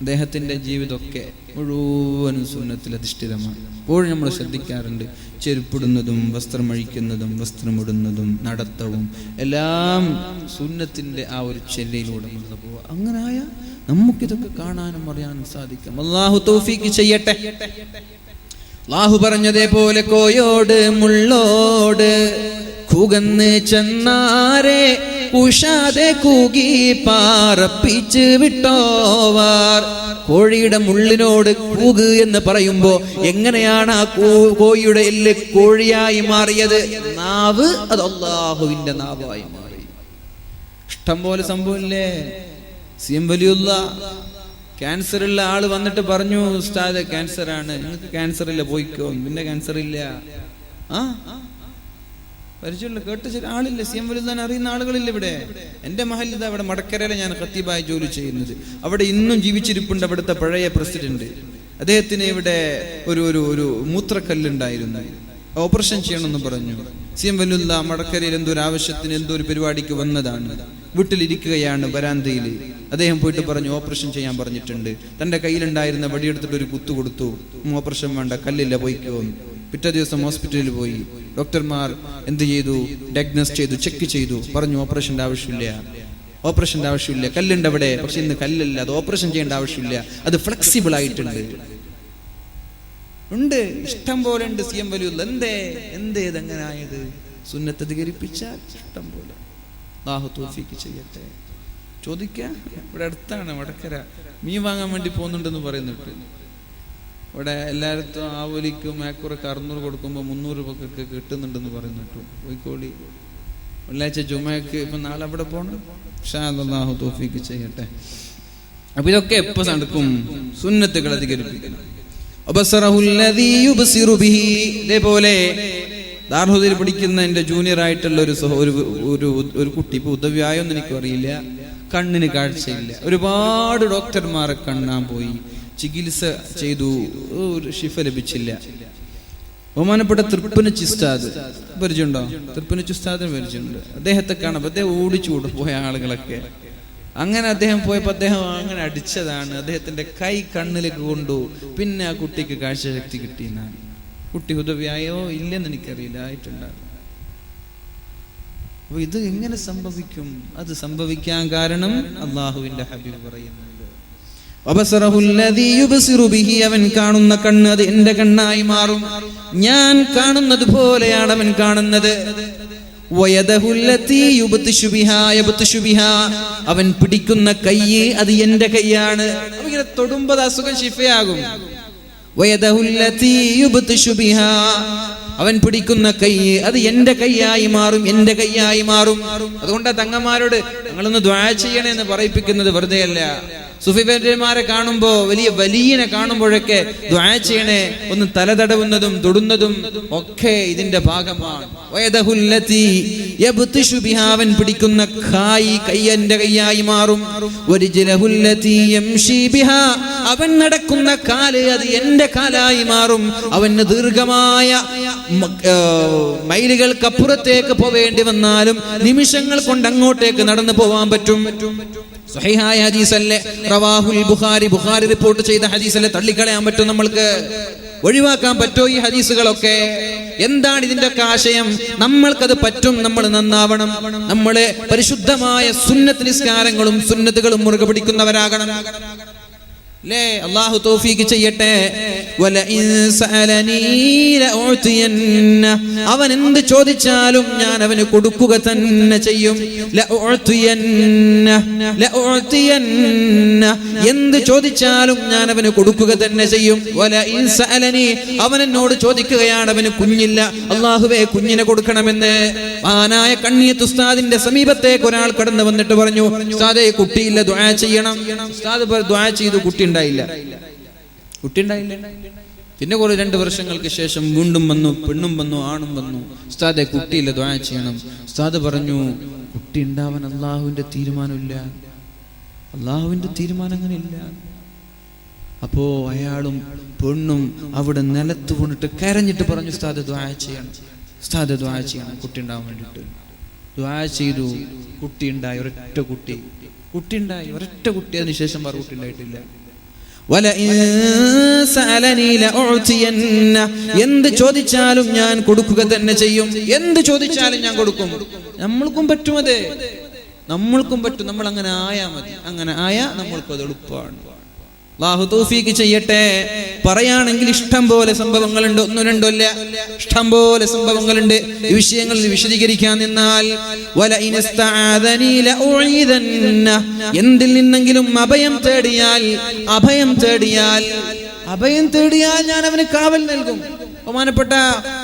അദ്ദേഹത്തിൻ്റെ ജീവിതമൊക്കെ മുഴുവനും സുന്നത്തിൽ അധിഷ്ഠിതമാണ്. എപ്പോഴും നമ്മൾ ശ്രദ്ധിക്കാറുണ്ട്. ചെരുപ്പിടുന്നതും വസ്ത്രമഴിക്കുന്നതും വസ്ത്രമിടുന്നതും നടത്തവും എല്ലാം സുന്നത്തിൻ്റെ ആ ഒരു ചെല്ലയിലൂടെ മുന്നോട്ട് പോവുക. അങ്ങനായ നമുക്കിതൊക്കെ കാണാനും അറിയാനും സാധിക്കും. അല്ലാഹു തൗഫീഖ് ചെയ്യട്ടെ. അല്ലാഹു പറഞ്ഞതേപോലെ കോയോട് മുള്ളോട് കൂകന്ന് ചെന്നാരെ ഉഷാതെ കൂകി പാറപ്പിച്ച് വിട്ടോവാർ. കോഴിയുടെ മുള്ളിനോട് കൂക് എന്ന് പറയുമ്പോ എങ്ങനെയാണ് ആ കോഴിയുടെ എല്ല് കോഴിയായി മാറിയത്? നാവ് അത് അല്ലാഹുവിന്റെ നാവായി മാറി. ഇഷ്ടം പോലെ സംഭവമില്ലേ? സിഎം വലിയുള്ള ക്യാൻസർ ഉള്ള ആള് വന്നിട്ട് പറഞ്ഞു, ഉസ്താദ് ക്യാൻസർ ആണ്, നിങ്ങൾക്ക് ക്യാൻസർ ഇല്ല, പോയിക്കോ, പിന്നെ ക്യാൻസർ ഇല്ല. പരിചയമുള്ള കേട്ട ചില ആളില്ല, സിഎം വലിയ അറിയുന്ന ആളുകളില്ല ഇവിടെ. എന്റെ മഹലിത അവിടെ മടക്കരയിലെ ഞാൻ ഖത്തീബായി ജോലി ചെയ്യുന്നത്. അവിടെ ഇന്നും ജീവിച്ചിരിപ്പുണ്ട് അവിടുത്തെ പഴയ പ്രസിഡന്റ്. അദ്ദേഹത്തിന് ഇവിടെ ഒരു മൂത്രക്കല്ലുണ്ടായിരുന്നു, ഓപ്പറേഷൻ ചെയ്യണമെന്ന് പറഞ്ഞു. സിഎം വലിയുള്ള മടക്കരയിൽ എന്തോ ഒരു ആവശ്യത്തിന് എന്തോ ഒരു പരിപാടിക്ക് വന്നതാണ്. വീട്ടിലിരിക്കുകയാണ് വരാന്തയിൽ. അദ്ദേഹം പോയിട്ട് പറഞ്ഞു, ഓപ്പറേഷൻ ചെയ്യാൻ പറഞ്ഞിട്ടുണ്ട്. തന്റെ കയ്യിലുണ്ടായിരുന്ന വടിയെടുത്തിട്ട് ഒരു കുത്തു കൊടുത്തു. ഓപ്പറേഷൻ വേണ്ട, കല്ലില്ല, പോയിക്കോ. പിറ്റേ ദിവസം ഹോസ്പിറ്റലിൽ പോയി. ഡോക്ടർമാർ എന്ത് ചെയ്തു? ഡയഗ്നോസ് ചെയ്തു, ചെക്ക് ചെയ്തു, പറഞ്ഞു ഓപ്പറേഷന്റെ ആവശ്യമില്ല, കല്ലുണ്ട് അവിടെ, പക്ഷെ ഇന്ന് കല്ലല്ല, അത് ഓപ്പറേഷൻ ചെയ്യേണ്ട ആവശ്യമില്ല, അത് ഫ്ലെക്സിബിൾ ആയിട്ടുണ്ട്. ഉണ്ട്, ഇഷ്ടം പോലെ ഉണ്ട്. സിഎം വലിയുള്ള എന്തേ ഇതെങ്ങനായത്? സുന്നത്ത് അധികരിപ്പിച്ചാൽ ഇഷ്ടം പോലെ. അല്ലാഹു തൗഫീഖ് ചെയ്യട്ടെ. ചോദിക്കാം, ഇവിടെ അടുത്താണ് വടക്കര. മീൻ വാങ്ങാൻ വേണ്ടി പോകുന്നുണ്ടെന്ന് പറയുന്നിട്ട് ഇവിടെ എല്ലായിടത്തും ആവലിക്കും മേക്കുറക്ക് 600 കൊടുക്കുമ്പോൾ 300 രൂപക്കൊക്കെ കിട്ടുന്നുണ്ടെന്ന് പറയുന്നിട്ടു. കോഴിക്കോട് വെള്ളിയാഴ്ച ജുമയ്ക്ക് ഇപ്പം നാളെ അവിടെ പോകണം. അല്ലാഹു തൗഫീഖ് ചെയ്യട്ടെ. അപ്പൊ ഇതൊക്കെ എപ്പോ നടക്കും? സുന്നത്തുകൾ അധികരിപ്പിക്കണം. ഇതേപോലെ ദാർഹുദയിൽ പഠിക്കുന്ന എൻ്റെ ജൂനിയർ ആയിട്ടുള്ള ഒരു കുട്ടി, ഇപ്പൊ ഉദവിയായോന്ന് എനിക്കറിയില്ല, കണ്ണിന് കാഴ്ചയില്ല. ഒരുപാട് ഡോക്ടർമാരെ കാണാൻ പോയി, ചികിത്സ ചെയ്തു, ഒരു ശിഫ ലഭിച്ചില്ല. ബഹുമാനപ്പെട്ട തൃപ്പനച്ചി ഉസ്താദ് പരിചയമുണ്ടോ? തൃപ്പനച്ചി ഉസ്താദിന് പരിചയമുണ്ട്. അദ്ദേഹത്തെ കാണുമ്പോൾ അദ്ദേഹം ഓടിച്ചു പോയ ആളുകളൊക്കെ. അങ്ങനെ അദ്ദേഹം പോയപ്പോൾ അദ്ദേഹം അങ്ങനെ അടിച്ചതാണ്. അദ്ദേഹത്തിന്റെ കൈ കണ്ണിലേക്ക് കൊണ്ടു. പിന്നെ ആ കുട്ടിക്ക് കാഴ്ചശക്തി കിട്ടിയെന്നാണ്. കുട്ടി ഹുദവിയായോ ഇല്ലെന്ന് എനിക്കറിയില്ല, ആയിട്ടുണ്ടാകും. അപ്പൊ ഇത് എങ്ങനെ സംഭവിക്കും? അത് സംഭവിക്കാൻ കാരണം അള്ളാഹുവിന്റെ ഹബീബ് പറയുന്നുണ്ട്, അവൻ കാണുന്ന കണ്ണ് അത് എന്റെ കണ്ണായി മാറും. ഞാൻ കാണുന്നത് പോലെയാണ് അവൻ കാണുന്നത്. അവൻ പിടിക്കുന്ന കൈ അത് എന്റെ കൈയാണ്. ഇങ്ങനെ തൊടുമ്പോൾ അസുഖം ശിഫയാകും. അവൻ പിടിക്കുന്ന കൈ അത് എന്റെ കൈയായി മാറും, എന്റെ കൈയായി മാറും. അതുകൊണ്ടാ തങ്ങന്മാരോട് ഞങ്ങളൊന്ന് ദുആ ചെയ്യണേ എന്ന് പറയിപ്പിക്കുന്നത് വെറുതെയല്ല. സുഫിമാരെ കാണുമ്പോ വലിയനെ കാണുമ്പോഴൊക്കെ ദുആ ചെയ്യണേ, ഒന്ന് തലതടവുന്നതും തൊടുന്നതും ഒക്കെ ഇതിന്റെ ഭാഗമാണ്. അവൻ പിടിക്കുന്ന കൈ എന്റെ കൈയായി മാറും. അവൻ നടക്കുന്ന കാല് അത് എന്റെ കാലായി മാറും. അവന് ദീർഘമായ മൈലുകൾക്കപ്പുറത്തേക്ക് പോവേണ്ടി വന്നാലും നിമിഷങ്ങൾ കൊണ്ട് അങ്ങോട്ടേക്ക് നടന്നു പോവാൻ പറ്റും. സ്വഹീഹായ ഹദീസല്ലേ, റവാഹുൽ ബുഖാരി, ബുഖാരി റിപ്പോർട്ട് ചെയ്ത ഹദീസല്ലേ. തള്ളിക്കളയാൻ പറ്റും? നമ്മൾക്ക് ഒഴിവാക്കാൻ പറ്റുമോ ഈ ഹദീസുകളൊക്കെ? എന്താണ് ഇതിന്റെ ഒക്കെ ആശയം? നമ്മൾക്കത് പറ്റും, നമ്മൾ നന്നാവണം. നമ്മളെ പരിശുദ്ധമായ സുന്നത്ത് നിസ്കാരങ്ങളും സുന്നത്തുകളും മുറുകെ പിടിക്കുന്നവരാകണം. അല്ലാഹു തൗഫീഖ് ചെയ്യട്ടെ. അവൻ എന്ത് ചോദിച്ചാലും ഞാൻ അവന് കൊടുക്കുക തന്നെ ചെയ്യും. എന്ത് ചോദിച്ചാലും ഞാൻ അവന് കൊടുക്കുക തന്നെ ചെയ്യും. അവൻ എന്നോട് ചോദിക്കുകയാണ്, അവന് കുഞ്ഞില്ല, അല്ലാഹുവേ കുഞ്ഞിനെ കൊടുക്കണമെന്ന്. മഹാനായ കണ്ണിയത്ത് ഉസ്താദിന്റെ സമീപത്തേക്ക് ഒരാൾ കടന്നു വന്നിട്ട് പറഞ്ഞു, ഉസ്താദേ കുട്ടിയില്ല, ദുആ ചെയ്യണം. ഉസ്താദ് ദുആ ചെയ്തു, കുട്ടി ഉണ്ടായില്ല. കുട്ടി ഉണ്ടായില്ല. പിന്നെ കുറെ 2 വർഷങ്ങൾക്ക് ശേഷം വീണ്ടും വന്നു, പെണ്ണും വന്നു, ആണും വന്നു. ഉസ്താദെ കുട്ടിയില്ല, ദുആ ചെയ്യണം. ഉസ്താദ് പറഞ്ഞു, കുട്ടി ഉണ്ടാവാൻ അള്ളാഹുവിന്റെ തീരുമാനമില്ല, അള്ളാഹുവിന്റെ തീരുമാനം അങ്ങനെ ഇല്ല. അപ്പോ അയാളും പെണ്ണും അവിടെ നിലത്ത് കൊണ്ടിട്ട് കരഞ്ഞിട്ട് പറഞ്ഞു, ഉസ്താദ് ദുആ ചെയ്യണം, ഉസ്താദ് ദുആ ചെയ്യണം കുട്ടി ഉണ്ടാവാൻ വേണ്ടിയിട്ട്. ദുആ ചെയ്തു, കുട്ടി ഉണ്ടായി, ഒരൊറ്റ കുട്ടി ഉണ്ടായി, ഒരൊറ്റ കുട്ടി. അതിനുശേഷം വേറെ കുട്ടി ഉണ്ടായിട്ടില്ല. എന്ത് ചോദിച്ചാലും ഞാൻ കൊടുക്കുക തന്നെ ചെയ്യും, എന്ത് ചോദിച്ചാലും ഞാൻ കൊടുക്കും. നമ്മൾക്കും പറ്റും, അതെ നമ്മൾക്കും പറ്റും. നമ്മൾ അങ്ങനെ ആയാ മതി, അങ്ങനെ ആയാ നമ്മൾക്കും അത് എളുപ്പമാണ്. അല്ലാഹു തൗഫീഖ് ചെയ്യട്ടെ. പറയാണെങ്കിൽ ഇഷ്ടം പോലെ സംഭവങ്ങളുണ്ട്, 1 2 അല്ല, ഇഷ്ടം പോലെ സംഭവങ്ങളുണ്ട്. ഈ വിഷയങ്ങളിൽ വിശദീകരിക്കാൻ നിന്നാൽ എന്തിൽ നിന്നെങ്കിലും അഭയം തേടിയാൽ ഞാൻ അവന് കാവൽ നൽകും. ബഹുമാനപ്പെട്ട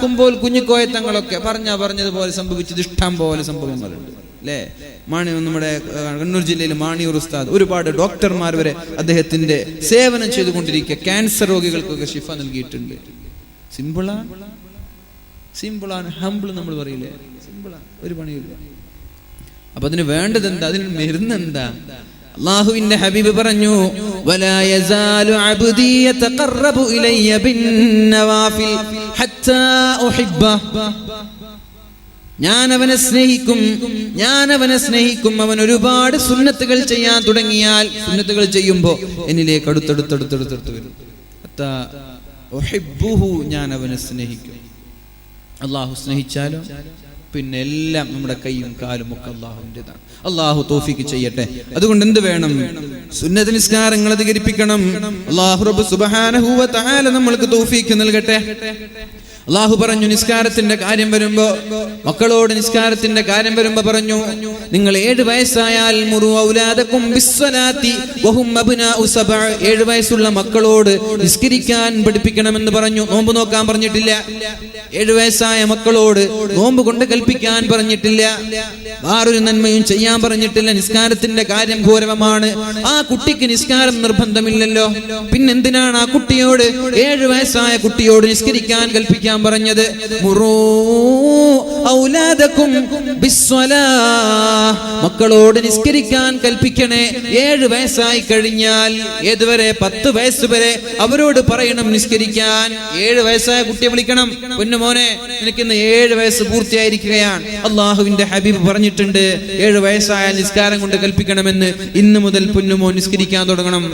കുമ്പോൾ കുഞ്ഞിക്കോയ തങ്ങളൊക്കെ പറഞ്ഞതുപോലെ സംഭവിച്ചത് ഇഷ്ടം പോലെ സംഭവങ്ങളുണ്ട് അല്ലേ. നമ്മുടെ കണ്ണൂർ ജില്ലയിൽ മാണിയൂർ ഉസ്താദ് ഒരുപാട് ഡോക്ടർമാർ വരെ അദ്ദേഹത്തിന്റെ സേവനം ചെയ്തുകൊണ്ടിരിക്കുക. ക്യാൻസർ രോഗികൾക്കൊക്കെ ശിഫ നൽകിയിട്ടുണ്ട്. സിമ്പിളാണ്, ഹംബിൾ നമ്മൾ പറയില്ലേ, സിമ്പിളാണ്, ഒരു പണിയില്ല. അപ്പൊ അതിന് വേണ്ടത് എന്താ, അതിന് മരുന്ന് എന്താ? അല്ലാഹുവിന്റെ ഹബീബ് പറഞ്ഞു, വലാ യസാലു അബ്ദി യതഖറബു ഇലയ്യ ബിന്നവാഫിൽ ഹത്താ ഉഹിബ്ബ. ഞാൻ അവനെ സ്നേഹിക്കും. അവൻ ഒരുപാട് സുന്നത്തുകൾ ചെയ്യാൻ തുടങ്ങിയാൽ, സുന്നത്തുകൾ ചെയ്യുമ്പോ എന്നിലേക്ക് അടുത്തടുത്ത് വരും. ഞാൻ അവനെ സ്നേഹിക്കും. അള്ളാഹു സ്നേഹിച്ചാലോ പിന്നെ എല്ലാം നമ്മുടെ കൈയും കാലും ഒക്കെ അള്ളാഹുവിൻ്റെതാണ്. അള്ളാഹു തൗഫീഖ് ചെയ്യട്ടെ. അതുകൊണ്ട് എന്ത് വേണം? സുന്നത്ത് നിസ്കാരങ്ങൾ അധികരിപ്പിക്കണം. അള്ളാഹു റബ്ബ് സുബ്ഹാനഹു വ തആല നമ്മൾക്ക് തൗഫീഖ് നൽകട്ടെ. അള്ളാഹു പറഞ്ഞു, നിസ്കാരത്തിന്റെ കാര്യം വരുമ്പോ, മക്കളോട് നിസ്കാരത്തിന്റെ കാര്യം വരുമ്പോ പറഞ്ഞു, നിങ്ങൾ 7 വയസ്സായാൽ മുറു ഔലാദകും ബിസ്സലാത്തി വഹും അബ്നാഉ 7. 7 വയസ്സുള്ള മക്കളോട് നിസ്കരിക്കാൻ പഠിപ്പിക്കണമെന്ന് പറഞ്ഞു. നോമ്പ് നോക്കാൻ പറഞ്ഞിട്ടില്ല. 7 വയസ്സായ മക്കളോട് നോമ്പ് കൊണ്ട് കൽപ്പിക്കാൻ പറഞ്ഞിട്ടില്ല. വേറൊരു നന്മയും ചെയ്യാൻ പറഞ്ഞിട്ടില്ല. നിസ്കാരത്തിന്റെ കാര്യം ഗൗരവമാണ്. ആ കുട്ടിക്ക് നിസ്കാരം നിർബന്ധമില്ലല്ലോ, പിന്നെന്തിനാണ് ആ കുട്ടിയോട്, 7 വയസ്സായ കുട്ടിയോട് നിസ്കരിക്കാൻ കൽപ്പിക്കാൻ പറഞ്ഞത്? മക്കളോട് നിസ്കരിക്കാൻ കൽപ്പിക്കണേ. 7 വയസ്സായി കഴിഞ്ഞാൽ ഏതുവരെ? 10 വയസ്സ് വരെ അവരോട് പറയണം നിസ്കരിക്കാൻ. 7 വയസ്സായ കുട്ടിയെ വിളിക്കണം, പൊന്നുമോനെ നിനക്കിന്ന് 7 വയസ്സ് പൂർത്തിയായിരിക്കുകയാണ്. അള്ളാഹുവിന്റെ ഹബീബ് പറഞ്ഞിട്ടുണ്ട് 7 വയസ്സായ നിസ്കാരം കൊണ്ട് കൽപ്പിക്കണമെന്ന്. ഇന്ന് മുതൽ പൊന്നുമോൻ നിസ്കരിക്കാൻ തുടങ്ങണം.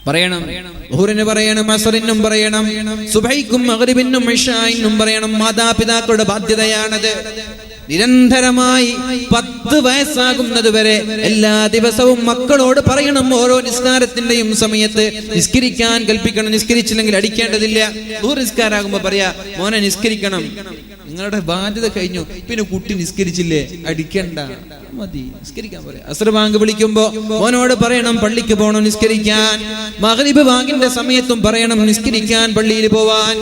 പറയണം, ളുഹറിന് പറയണം, അസ്റിനും പറയണം, സുബൈക്കും മഗ്രിബിനും ഇശാഇനും പറയണം. മാതാപിതാക്കളുടെ ബാധ്യതയാണത്. നിരന്തരമായി 10 വയസ്സാകുന്നത് വരെ എല്ലാ ദിവസവും മക്കളോട് പറയണം, ഓരോ നിസ്കാരത്തിന്റെയും സമയത്ത് നിസ്കരിക്കാൻ കൽപ്പിക്കണം. നിസ്കരിച്ചില്ലെങ്കിൽ അടിക്കേണ്ടതില്ല. ളുഹർ നിസ്കാരാകുമ്പോ പറയാ, മോനെ നിസ്കരിക്കണം, നിങ്ങളുടെ ബാധ്യത കഴിഞ്ഞു. പിന്നെ കുട്ടി നിസ്കരിച്ചില്ലേ, അടിക്കണ്ട, മതി, നിസ്കരിക്കാൻ പറയാം. അസ്ർ ബാങ്ക് വിളിക്കുമ്പോ മോനോട് പറയണം പള്ളിക്ക് പോകണം നിസ്കരിക്കാൻ. മഗ്രിബ് ബാങ്കിന്റെ സമയത്തും പറയണം നിസ്കരിക്കാൻ, പള്ളിയിൽ പോവാൻ.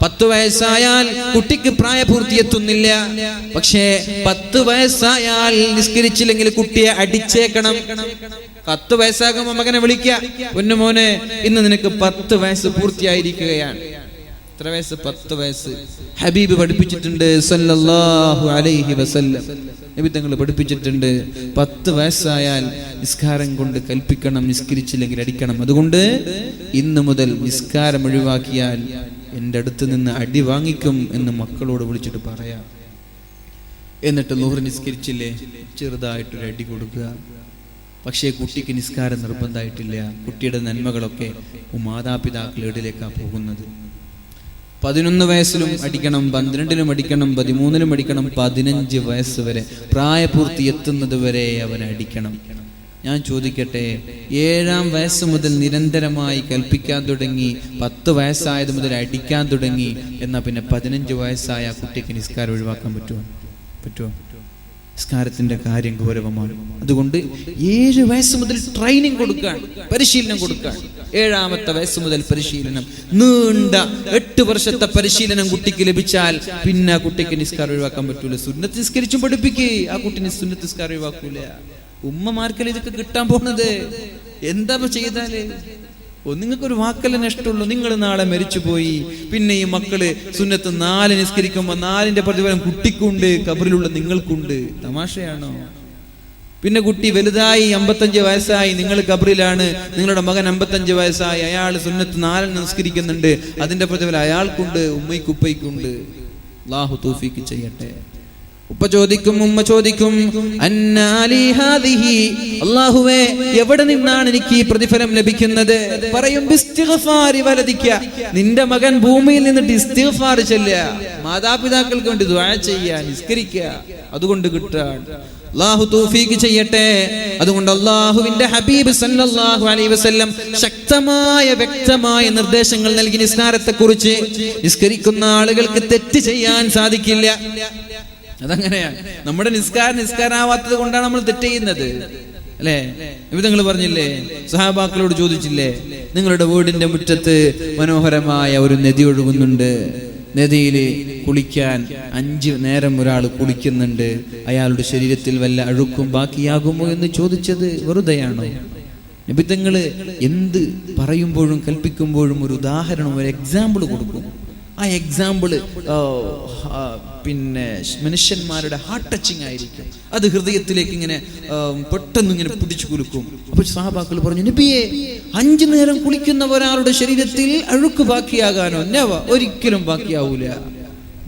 10 വയസ്സായാൽ കുട്ടിക്ക് പ്രായപൂർത്തി എത്തുന്നില്ല. പക്ഷേ 10 വയസ്സായാൽ നിസ്കരിച്ചില്ലെങ്കിൽ കുട്ടിയെ അടിച്ചേക്കണം. 10 വയസ്സാകുമ്പോ മകനെ വിളിക്കുക, പൊന്നുമോനെ ഇന്ന് നിനക്ക് 10 വയസ്സ് പൂർത്തിയായിരിക്കുകയാണ്. എത്ര വയസ്സ്? 10 വയസ്സ്. ഹബീബ് പഠിപ്പിച്ചിട്ടുണ്ട് സല്ലല്ലാഹു അലൈഹി വസല്ലം. നബി തങ്ങൾ പഠിപ്പിച്ചിട്ടുണ്ട് 10 വയസ്സായാൽ നിസ്കാരം കൊണ്ട് കൽപ്പിക്കണം, നിസ്കരിച്ചില്ലെങ്കിൽ അടിക്കണം. അതുകൊണ്ട് ഇന്ന് മുതൽ നിസ്കാരം ഒഴിവാക്കിയാൽ എൻ്റെ അടുത്ത് നിന്ന് അടി വാങ്ങിക്കും എന്ന് മക്കളോട് വിളിച്ചിട്ട് പറയാം. എന്നിട്ട് ളുഹർ നിസ്കരിച്ചില്ലേ, ചെറുതായിട്ടൊരു അടി കൊടുക്കുക. പക്ഷേ കുട്ടിക്ക് നിസ്കാരം നിർബന്ധമായിട്ടില്ല. കുട്ടിയുടെ നന്മകളൊക്കെ മാതാപിതാക്കളുടെ ഇടയിലേക്കാണ് പോകുന്നത്. 11 വയസ്സിലും അടിക്കണം, 12ലും അടിക്കണം, 13ലും അടിക്കണം, 15 വയസ്സ് വരെ പ്രായപൂർത്തി എത്തുന്നത് വരെ അവനെ അടിക്കണം. ഞാൻ ചോദിക്കട്ടെ, 7-ാം വയസ്സ് മുതൽ നിരന്തരമായി കൽപ്പിക്കാൻ തുടങ്ങി, 10 വയസ്സായത് മുതൽ അടിക്കാൻ തുടങ്ങി, എന്നാൽ പിന്നെ 15 വയസ്സായ കുട്ടിക്ക് നിസ്കാരം ഒഴിവാക്കാൻ പറ്റുമോ? നിസ്കാരത്തിന്റെ കാര്യം ഗൗരവമാണ്. അതുകൊണ്ട് 7 വയസ്സ് മുതൽ ട്രെയിനിങ് കൊടുക്കാൻ, പരിശീലനം കൊടുക്കാൻ. 7-ാമത്തെ വയസ്സ് മുതൽ പരിശീലനം, നീണ്ട 8 വർഷത്തെ പരിശീലനം കുട്ടിക്ക് ലഭിച്ചാൽ പിന്നെ കുട്ടിക്ക് നിസ്കാരം ഒഴിവാക്കാൻ പറ്റൂല. സുന്നത്ത് നിസ്കരിച്ചും പഠിപ്പിക്കേ, ആ കുട്ടിന് സുന്നത്ത് നിസ്കാരം ഒഴിവാക്കൂല. ഉമ്മമാർക്കല്ലേ ഇതൊക്കെ കിട്ടാൻ പോകുന്നത്. എന്താ ചെയ്താല് നിങ്ങൾക്കൊരു വാക്കല്ലേ ഇഷ്ടമുള്ളൂ. നിങ്ങൾ നാളെ മരിച്ചുപോയി, പിന്നെ ഈ മക്കള് സുന്നത്ത് 4 നിസ്കരിക്കുമ്പോ 4ന്റെ പ്രതിഫലം കുട്ടിക്കുണ്ട്, ഖബറിലുള്ള നിങ്ങൾക്കുണ്ട്. തമാശയാണോ? പിന്നെ കുട്ടി വലുതായി 55 വയസ്സായി, നിങ്ങൾ ഖബറിലാണ്. നിങ്ങളുടെ മകൻ 55 വയസ്സായി, അയാൾ സുന്നത്ത് 4 നിസ്കരിക്കുന്നുണ്ട്, അതിന്റെ പ്രതിഫലം അയാൾക്കുണ്ട്, ഉമ്മയ്ക്കുപ്പയ്ക്കുണ്ട്. അല്ലാഹു തൗഫീഖ് ചെയ്യട്ടെ. ഉപ്പ ചോദിക്കും, ഉമ്മ ചോദിക്കും, അല്ലാഹുവേ എവിടെ നിന്നാണ് എനിക്ക് ഈ പ്രതിഫലം ലഭിക്കുന്നത്? പറയും, ബിസ്തിഗ്ഫാരി വലദിക, നിന്റെ മകൻ ഭൂമിയിൽ നിന്നിട്ട് ഇസ്തിഗ്ഫാർ ചൊല്ലുക, മാതാപിതാക്കൾക്ക് വേണ്ടി ദുആ ചെയ്യുക, നിസ്കരിക്കുക, അതുകൊണ്ട് കിട്ടാൻ. അല്ലാഹു തൗഫീഖ് ചെയ്യട്ടെ. അതുകൊണ്ട് അല്ലാഹുവിന്റെ ഹബീബ് സല്ലല്ലാഹു അലൈഹി വസല്ലം ശക്തമായ വ്യക്തമായ നിർദ്ദേശങ്ങൾ നൽകി നിസ്കാരത്തെക്കുറിച്ച്. നിസ്കരിക്കുന്ന ആളുകൾക്ക് തെറ്റ് ചെയ്യാൻ സാധിക്കില്ല. അതങ്ങനെയാണ്. നമ്മുടെ നിസ്കാരാവാത്തത് കൊണ്ടാണ് നമ്മൾ തെറ്റ് ചെയ്യുന്നത്, അല്ലേ? നിങ്ങൾ പറഞ്ഞില്ലേ, സഹാബാക്കളോട് ചോദിച്ചില്ലേ, നിങ്ങളുടെ വീടിന്റെ മുറ്റത്ത് മനോഹരമായ ഒരു നദി ഒഴുകുന്നുണ്ട്, നദിയിൽ കുളിക്കാൻ 5 നേരം ഒരാൾ കുളിക്കുന്നുണ്ട്, അയാളുടെ ശരീരത്തിൽ വല്ല അഴുക്കും ബാക്കിയാകുമോ എന്ന് ചോദിച്ചത് വെറുതെയാണോ? നബി തങ്ങൾ എന്ത് പറയുമ്പോഴും കൽപ്പിക്കുമ്പോഴും ഒരു ഉദാഹരണം, ഒരു എക്സാമ്പിൾ കൊടുക്കും. ആ എക്സാമ്പിള് പിന്നെ മനുഷ്യന്മാരുടെ ഹാർട്ട് ടച്ചിങ് ആയിരിക്കും. അത് ഹൃദയത്തിലേക്ക് ഇങ്ങനെ പെട്ടെന്ന് ഇങ്ങനെ പിടിച്ചു കുലുക്കും. അപ്പോൾ സഹാബാക്കൾ പറഞ്ഞു, നബിയെ 5 നേരം കുളിക്കുന്ന ഒരാളുടെ ശരീരത്തിൽ അഴുക്ക് ബാക്കിയാകാനോ? ഒരിക്കലും ബാക്കിയാവൂല.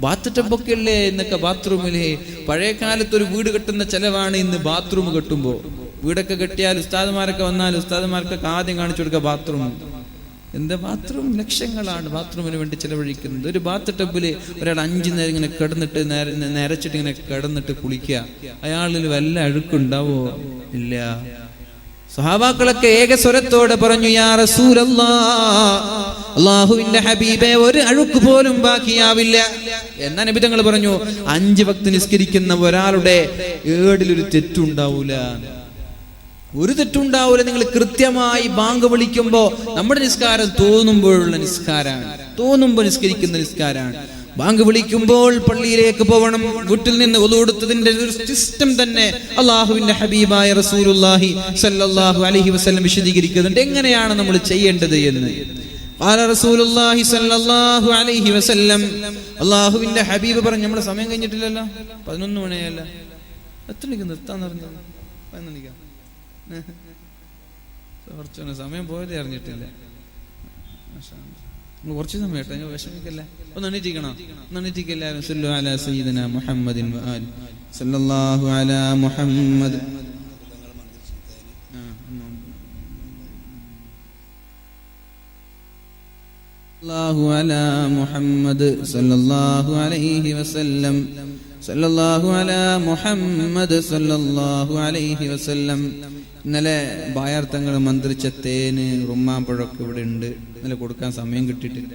ബാത്ത് ടബൊക്കെ അല്ലേ എന്നൊക്കെ ബാത്റൂമിലെ. പഴയ കാലത്ത് ഒരു വീട് കെട്ടുന്ന ചെലവാണ് ഇന്ന് ബാത്റൂം കെട്ടുമ്പോൾ. വീടൊക്കെ കെട്ടിയാൽ ഉസ്താദുമാരൊക്കെ വന്നാൽ ഉസ്താദുമാർക്കൊക്കെ ആദ്യം കാണിച്ചു കൊടുക്കുക ബാത്റൂം. എന്താ ബാത്റൂം? ലക്ഷങ്ങളാണ് ബാത്റൂമിന് വേണ്ടി ചെലവഴിക്കുന്നത്. ഒരു ബാത്ത് ടബില് ഒരാൾ 5 നേരം ഇങ്ങനെ കിടന്നിട്ട് നരച്ചിട്ട് ഇങ്ങനെ കിടന്നിട്ട് കുളിക്കുക, അയാളിൽ വല്ല അഴുക്കുണ്ടാവോ? ഇല്ല. സഹാബാക്കളൊക്കെ ഏകസ്വരത്തോടെ പറഞ്ഞു, യാ റസൂലല്ലാഹ്, അല്ലാഹുവിന്റെ ഹബീബേ, ഒരു അഴുക്ക് പോലും ബാക്കിയാവില്ല. എന്നാ നബി തങ്ങൾ പറഞ്ഞു, 5 വക്ത് നിസ്കരിക്കുന്ന ഒരാളുടെ ഏടിലൊരു തെറ്റുണ്ടാവൂല, ഒരു തെറ്റുണ്ടാവൂല. നിങ്ങൾ കൃത്യമായി ബാങ്ക് വിളിക്കുമ്പോ, നമ്മുടെ നിസ്കാരം തോന്നുമ്പോഴുള്ള നിസ്കാരമാണ്, തോന്നുമ്പോൾ നിസ്കരിക്കുന്ന നിസ്കാരമാണ്. ബാങ്ക് വിളിക്കുമ്പോൾ പള്ളിയിലേക്ക് പോകണം, വീട്ടിൽ നിന്ന് ഒളു എടുത്തതിന്റെ ഒരു സിസ്റ്റം തന്നെ അള്ളാഹുവിന്റെ ഹബീബായ റസൂലുള്ളാഹി സ്വല്ലല്ലാഹു അലൈഹി വസല്ലം വിശദീകരിക്കുന്നുണ്ട്, എങ്ങനെയാണ് നമ്മൾ ചെയ്യേണ്ടത് എന്ന്. ഖാല റസൂലുള്ളാഹി സ്വല്ലല്ലാഹു അലൈഹി വസല്ലം, അള്ളാഹുവിന്റെ ഹബീബ് പറഞ്ഞു, നമ്മുടെ സമയം കഴിഞ്ഞിട്ടില്ലല്ലോ, 11 മണിയല്ല, എത്ര മണിക്ക് നിർത്താൻ പറഞ്ഞത്? 11 മണിക്കാ. കുറച്ചൊന്ന് സമയം പോയതേ അറിഞ്ഞിട്ടില്ല. കുറച്ച് സമയം കേട്ടോ, ഞാൻ വിഷമിക്കല്ലേ. ഒന്ന് എണീറ്റിക്കണോ? ഒന്ന് എണീറ്റിക്കെല്ലാരും. സല്ലു അലാ സയ്യിദിനാ മുഹമ്മദിൻ വ ആലി സല്ലല്ലാഹു അലാ മുഹമ്മദ്. സല്ലല്ലാഹു അലാ മുഹമ്മദ് സല്ലല്ലാഹു അലൈഹി വസല്ലം. സല്ലല്ലാഹു അലാ മുഹമ്മദ് സല്ലല്ലാഹു അലൈഹി വസല്ലം. ഇന്നലെ ബായാർത്ഥങ്ങൾ മന്ത്രിച്ച തേന്, റുമ്മാമ്പഴമൊക്കെ ഇവിടെ ഉണ്ട്. ഇന്നലെ കൊടുക്കാൻ സമയം കിട്ടിയിട്ടില്ല.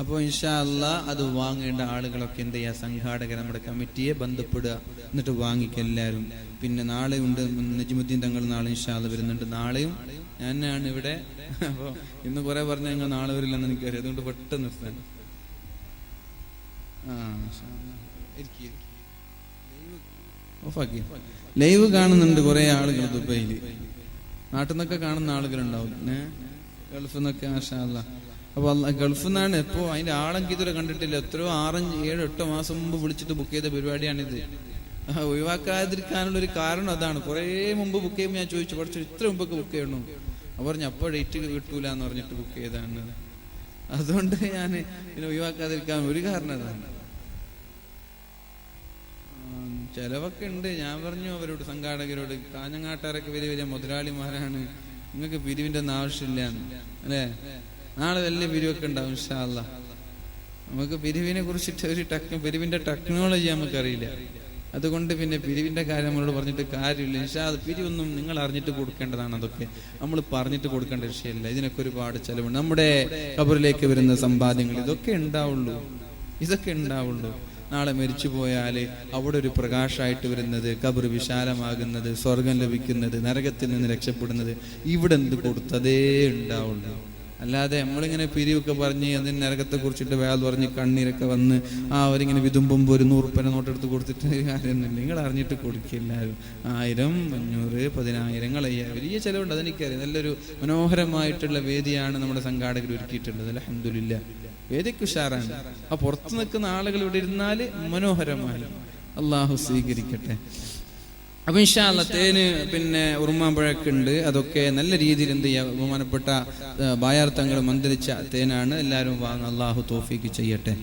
അപ്പോൾ ഇൻഷാ അല്ലാഹ് അത് വാങ്ങേണ്ട ആളുകളൊക്കെ എന്ത് ചെയ്യുക, സംഘാടകർ നമ്മുടെ കമ്മിറ്റിയെ ബന്ധപ്പെടുക, എന്നിട്ട് വാങ്ങിക്കുക എല്ലാവരും. പിന്നെ നാളെ ഉണ്ട് നജ്മുദ്ദീൻ തങ്ങൾ, നാളെ ഇൻഷാ അല്ലാഹ് വരുന്നുണ്ട്. നാളെയും ഞാനാണ് ഇവിടെ. അപ്പോൾ ഇന്ന് കുറെ പറഞ്ഞ ഞങ്ങൾ നാളെ വരില്ലെന്ന് എനിക്കറിയാം, അതുകൊണ്ട് പെട്ടെന്ന് നിർത്താൻ. ലൈവ് കാണുന്നുണ്ട് കുറെ ആളുകൾ ദുബൈയില്, നാട്ടിൽ നിന്നൊക്കെ കാണുന്ന ആളുകളുണ്ടാവും, ഗൾഫിൽ നിന്നൊക്കെ. മാഷാ അല്ലാഹ്. അപ്പൊ ഗൾഫിൽ നിന്നാണ്. ഇപ്പോ അതിന്റെ ആളെങ്കിൽ ഇതുവരെ കണ്ടിട്ടില്ല. എത്രയോ 6, 7, 8 മാസം മുമ്പ് വിളിച്ചിട്ട് ബുക്ക് ചെയ്ത പരിപാടിയാണിത്. ഒഴിവാക്കാതിരിക്കാനുള്ള ഒരു കാരണം അതാണ്. കുറെ മുമ്പ് ബുക്ക് ചെയ്യുമ്പോൾ ഞാൻ ചോദിച്ചു, പഠിച്ചു ഇത്ര മുമ്പൊക്കെ ബുക്ക് ചെയ്യണോ? അവർ പറഞ്ഞു അപ്പോൾ ഡേറ്റ് കിട്ടൂല എന്ന് പറഞ്ഞിട്ട് ബുക്ക് ചെയ്താണ്. അതുകൊണ്ട് ഞാൻ ഇതിനെ ഒഴിവാക്കാതിരിക്കാൻ ഒരു കാരണം അതാണ്. ചെലവൊക്കെ ഉണ്ട്. ഞാൻ പറഞ്ഞു അവരോട്, സംഘാടകരോട്, കാഞ്ഞങ്ങാട്ടാരൊക്കെ വലിയ വലിയ മുതലാളിമാരാണ്, നിങ്ങൾക്ക് പിരിവിന്റെ ഒന്നും ആവശ്യമില്ല അല്ലേ. നാളെ വലിയ പിരിവൊക്കെ ഉണ്ടാവും ഇൻഷാ അല്ലാഹ്. നമുക്ക് പിരിവിനെ കുറിച്ചിട്ട് ഒരു പിരിവിന്റെ ടെക്നോളജി നമുക്കറിയില്ല. അതുകൊണ്ട് പിന്നെ പിരിവിന്റെ കാര്യം നമ്മളോട് പറഞ്ഞിട്ട് കാര്യമില്ല ഇൻഷാ അല്ലാഹ്. പിരിവൊന്നും നിങ്ങൾ അറിഞ്ഞിട്ട് കൊടുക്കേണ്ടതാണ്. അതൊക്കെ നമ്മൾ പറഞ്ഞിട്ട് കൊടുക്കേണ്ട വിഷയമല്ല. ഇതിനൊക്കെ ഒരുപാട് ചെലവുണ്ട്. നമ്മുടെ ഖബറിലേക്ക് വരുന്ന സമ്പാദ്യങ്ങൾ ഇതൊക്കെ ഉണ്ടാവുള്ളൂ. നാളെ മരിച്ചു പോയാൽ അവിടെ ഒരു പ്രകാശമായിട്ട് വരുന്നത്, ഖബർ വിശാലമാകുന്നത്, സ്വർഗം ലഭിക്കുന്നത്, നരകത്തിൽ നിന്ന് രക്ഷപ്പെടുന്നത് ഇവിടെ എന്ത് കൊടുത്തതേ ഉണ്ടാവുള്ളൂ. അല്ലാതെ നമ്മളിങ്ങനെ പിരിവൊക്കെ പറഞ്ഞ് അതിന് നരകത്തെ കുറിച്ചിട്ട് വേൽ പറഞ്ഞ് കണ്ണീരൊക്കെ വന്ന് അവരിങ്ങനെ വിതുമ്പുമ്പോൾ ഒരു 100 രൂപ നോട്ടെടുത്ത് കൊടുത്തിട്ട് കാര്യമൊന്നുമില്ല. നിങ്ങൾ അറിഞ്ഞിട്ട് കൊടുക്കില്ല. 1000, 500, 10,000, വലിയ ചിലവുണ്ട്. അതെനിക്കറിയാം. നല്ലൊരു മനോഹരമായിട്ടുള്ള വേദിയാണ് നമ്മുടെ സംഘാടകർ ഒരുക്കിയിട്ടുള്ളത്. അൽഹംദുലില്ലാ, വേദിക്ക് ഉഷാറാണ്. ആ പുറത്ത് നിൽക്കുന്ന ആളുകൾ ഇവിടെ ഇരുന്നാൽ മനോഹരമായി. അള്ളാഹു സ്വീകരിക്കട്ടെ. അപ്പൊ ഇൻഷാ അല്ലാഹ് തേന് പിന്നെ ഉറുമാമ്പഴൊക്കെ ഉണ്ട്. അതൊക്കെ നല്ല രീതിയിൽ എന്ത് ചെയ്യുക, ബഹുമാനപ്പെട്ട ബായാർ തങ്ങൾ മന്ത്രിച്ച തേനാണ്. എല്ലാവരും വാങ്ങുക. അള്ളാഹു തൗഫീഖ് ചെയ്യട്ടെ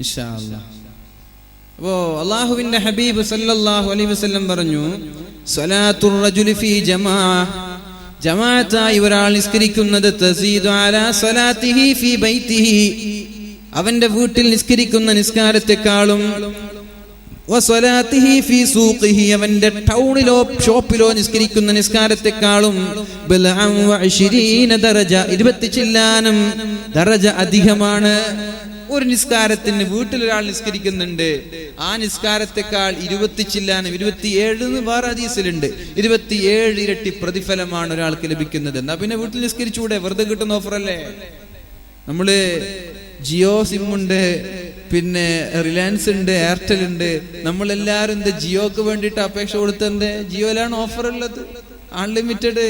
ഇൻഷാ അല്ലാഹ്. അപ്പോ അള്ളാഹുവിന്റെ ഹബീബ് സല്ലല്ലാഹു അലൈഹി വസല്ലം പറഞ്ഞു, സ്വലാത്തുർ റജുലി ഫീ ജമാഅത്തായി ഒരാൾ നിസ്കരിക്കുന്നത് തസീദു അലാ സ്വലാത്തിഹി ഫീ ബൈതിഹി, അവന്റെ വീട്ടിൽ നിസ്കരിക്കുന്ന നിസ്കാരത്തെക്കാളും വസ്വലാത്തിഹി ഫീ സൂഖിഹി, അവന്റെ ടൗണിലോ ഷോപ്പിലോ നിസ്കരിക്കുന്ന നിസ്കാരത്തെക്കാളും 20 ദറജ, 20 ചില്ലാനം ദറജ അധികമാണ്. ഒരു നിസ്കാരത്തിന് വീട്ടിലൊരാൾ നിസ്കരിക്കുന്നുണ്ട്, ആ നിസ്കാരത്തെക്കാൾ 20 ചില്ലാനം, 27 എന്ന് വേറെ ഹദീസിലുണ്ട്, 27 ഇരട്ടി പ്രതിഫലമാണ് ഒരാൾക്ക് ലഭിക്കുന്നത്. എന്നാ പിന്നെ വീട്ടിൽ നിസ്കരിച്ചൂടെ? വെറുതെ കിട്ടുന്ന ഓഫറല്ലേ. നമ്മള് ജിയോ സിം ഉണ്ട്, പിന്നെ റിലയൻസ് ഉണ്ട്, എയർടെൽ ഉണ്ട്. നമ്മളെല്ലാരും എന്താ ജിയോക്ക് വേണ്ടിയിട്ട് അപേക്ഷ കൊടുത്തത്? ജിയോയിലാണ് ഓഫർ ഉള്ളത്, അൺലിമിറ്റഡ്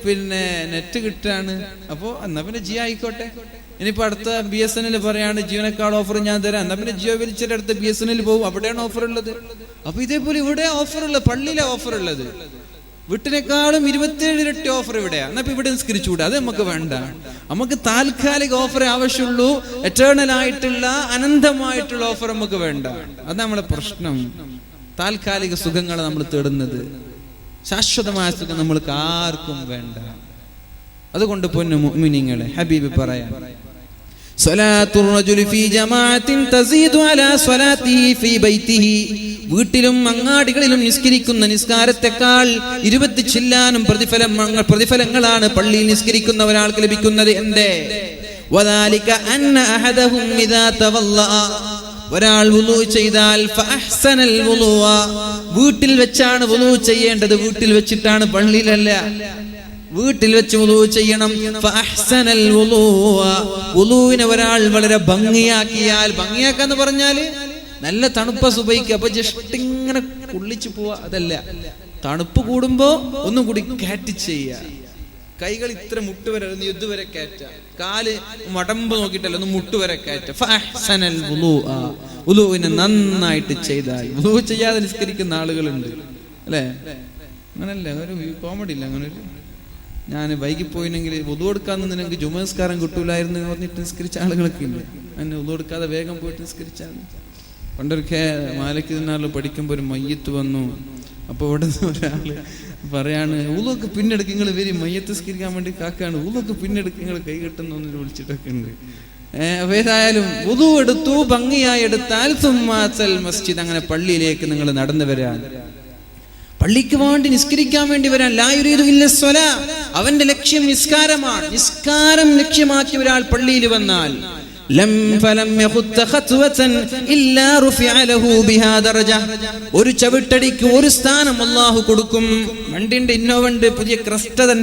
പിന്നെ നെറ്റ് കിട്ടാണ്. അപ്പോ എന്നാ പിന്നെ ജിയോ ആയിക്കോട്ടെ. ഇനിയിപ്പോ അടുത്ത BSNL പറയാണ് ജിയോനേക്കാൾ ഓഫർ ഞാൻ തരാം, എന്നാ പിന്നെ ജിയോ വലിച്ചിട്ട് അടുത്ത BSNL പോകും, അവിടെയാണ് ഓഫർ ഉള്ളത്. അപ്പൊ ഇതേപോലെ ഇവിടെ ഓഫർ ഉള്ളത്, പള്ളിയിലെ ഓഫർ ഉള്ളത്. വീട്ടിനേക്കാളും 27 ഇരട്ടി ഓഫർ ഇവിടെയാണ്. എന്നാ ഇപ്പൊ ഇവിടെ നിസ്കരിച്ചുകൂടെ? അത് നമുക്ക് വേണ്ട. നമുക്ക് താൽക്കാലിക ഓഫർ ആവശ്യമുള്ളൂ, എറ്റേണൽ ആയിട്ടുള്ള അനന്തമായിട്ടുള്ള ഓഫർ നമുക്ക് വേണ്ട. അത് നമ്മളെ പ്രശ്നം. താൽക്കാലിക സുഖങ്ങൾ നമ്മൾ തേടുന്നത്, ശാശ്വതമായ സുഖം നമ്മൾക്ക് ആർക്കും വേണ്ട. അതുകൊണ്ട് പൊന്നു മുഅ്മിനീങ്ങളെ, ഹബീബ് പറയാൻ, സ്വലാത്തുർ റജുലി ഫീ ജമാഅത്തിൻ തസീദു അലാ സ്വലാത്തിഹി ഫീ ബൈതിഹി, വീട്ടിലും അങ്ങാടികളിലും നിസ്കരിക്കുന്ന നിസ്കാരത്തെക്കാൾ 20 ചില്ലാനും പ്രതിഫലങ്ങളാണ് പള്ളിയിൽ നിസ്കരിക്കുന്ന ഒരാൾക്ക് ലഭിക്കുന്നത്. എന്തേ? വദാലിക അന്ന അഹദഹും ഇദാ തവല്ലഅ, ഒരാൾ വുളൂ ചെയ്താൽ ഫഅഹ്സനൽ വുളൂഅ, വീട്ടിൽ വെച്ചാണ് വുളൂ ചെയ്യേണ്ടത്, വീട്ടിൽ വെച്ചിട്ടാണ്, പള്ളിയിലല്ല. വീട്ടിൽ വെച്ച് വുളൂ ചെയ്യണം. ഫഅഹ്സനൽ വുളൂഅ, വുളൂവിനെ ഒരാൾ വളരെ ഭംഗിയാക്കിയാൽ, ഭംഗിയാക്കാന്ന് പറഞ്ഞാല് നല്ല തണുപ്പ സുബൈക്ക് അപ്പൊ ജസ്റ്റ് ഇങ്ങനെ കുള്ളിച്ചു പോവാ, അതല്ല. തണുപ്പ് കൂടുമ്പോ ഒന്നും കൂടി കാറ്റ് ചെയ്യുക. കൈകൾ ഇത്ര മുട്ടുവരെ, ഇതുവരെ കയറ്റ, കാല് മടമ്പ് നോക്കിയിട്ടല്ല, ഒന്ന് മുട്ടുവരെ കയറ്റ. ഫഅഹ്സനൽ വുളൂഅ, വുളൂവിനെ നന്നായിട്ട് ചെയ്താൽ. വുളൂ ചെയ്യാതെ നിസ്കരിക്കുന്ന ആളുകളുണ്ട് അല്ലേ? അങ്ങനല്ല, ഒരു കോമഡി ഇല്ല. അങ്ങനെ ഒരു ഞാൻ വൈകിപ്പോയിനെങ്കിൽ വുളൂ എടുക്കാൻ നിന്നെങ്കിൽ ജുമാ നിസ്കാരം കിട്ടൂലായിരുന്നു എന്ന് പറഞ്ഞിട്ട് നിസ്കരിച്ച ആളുകളൊക്കെ ഇല്ല. അങ്ങനെ വുളൂ എടുക്കാതെ വേഗം പോയിട്ട് നിസ്കരിച്ചാൽ. പണ്ടൊക്കെ മാലിക് ദിനാറിൽ പഠിക്കുമ്പോൾ ഒരു മയ്യത്ത് വന്നു. അപ്പോൾ ഇവിടെ നിന്ന് ഒരാള് പറയാണ്, വുളുവൊക്കെ പിന്നെടുക്ക്, നിങ്ങൾ വരി മയ്യത്ത് നിസ്കരിക്കാൻ വേണ്ടി കാക്കാണ്, വുളുവൊക്കെ പിന്നെടുക്ക്, നിങ്ങൾ കൈ കെട്ടുന്നു വിളിച്ചിട്ടൊക്കെ ഉണ്ട്. ഏതായാലും വുളു എടുത്തു, ഭംഗിയായി എടുത്താൽ സുമ്മാസൽ മസ്ജിദ്, അങ്ങനെ പള്ളിയിലേക്ക് നിങ്ങൾ നടന്നു വരാൻ, പള്ളിക്ക് വേണ്ടി നിസ്കരിക്കാൻ വേണ്ടി വരാൻ. ലാ യുരീദു ഇല്ല സ്വലാ, അവന്റെ ലക്ഷ്യം നിസ്കാരമാണ്. നിസ്കാരം ലക്ഷ്യമാക്കി ഒരാൾ പള്ളിയിൽ വന്നാൽ ഒരു ചവിട്ടടിക്ക് ഒരു സ്ഥാനം അല്ലാഹു കൊടുക്കും. വണ്ടിന്റെ ഇന്നോവണ്ട് പുതിയ ക്രസ്റ്റ തന്നെ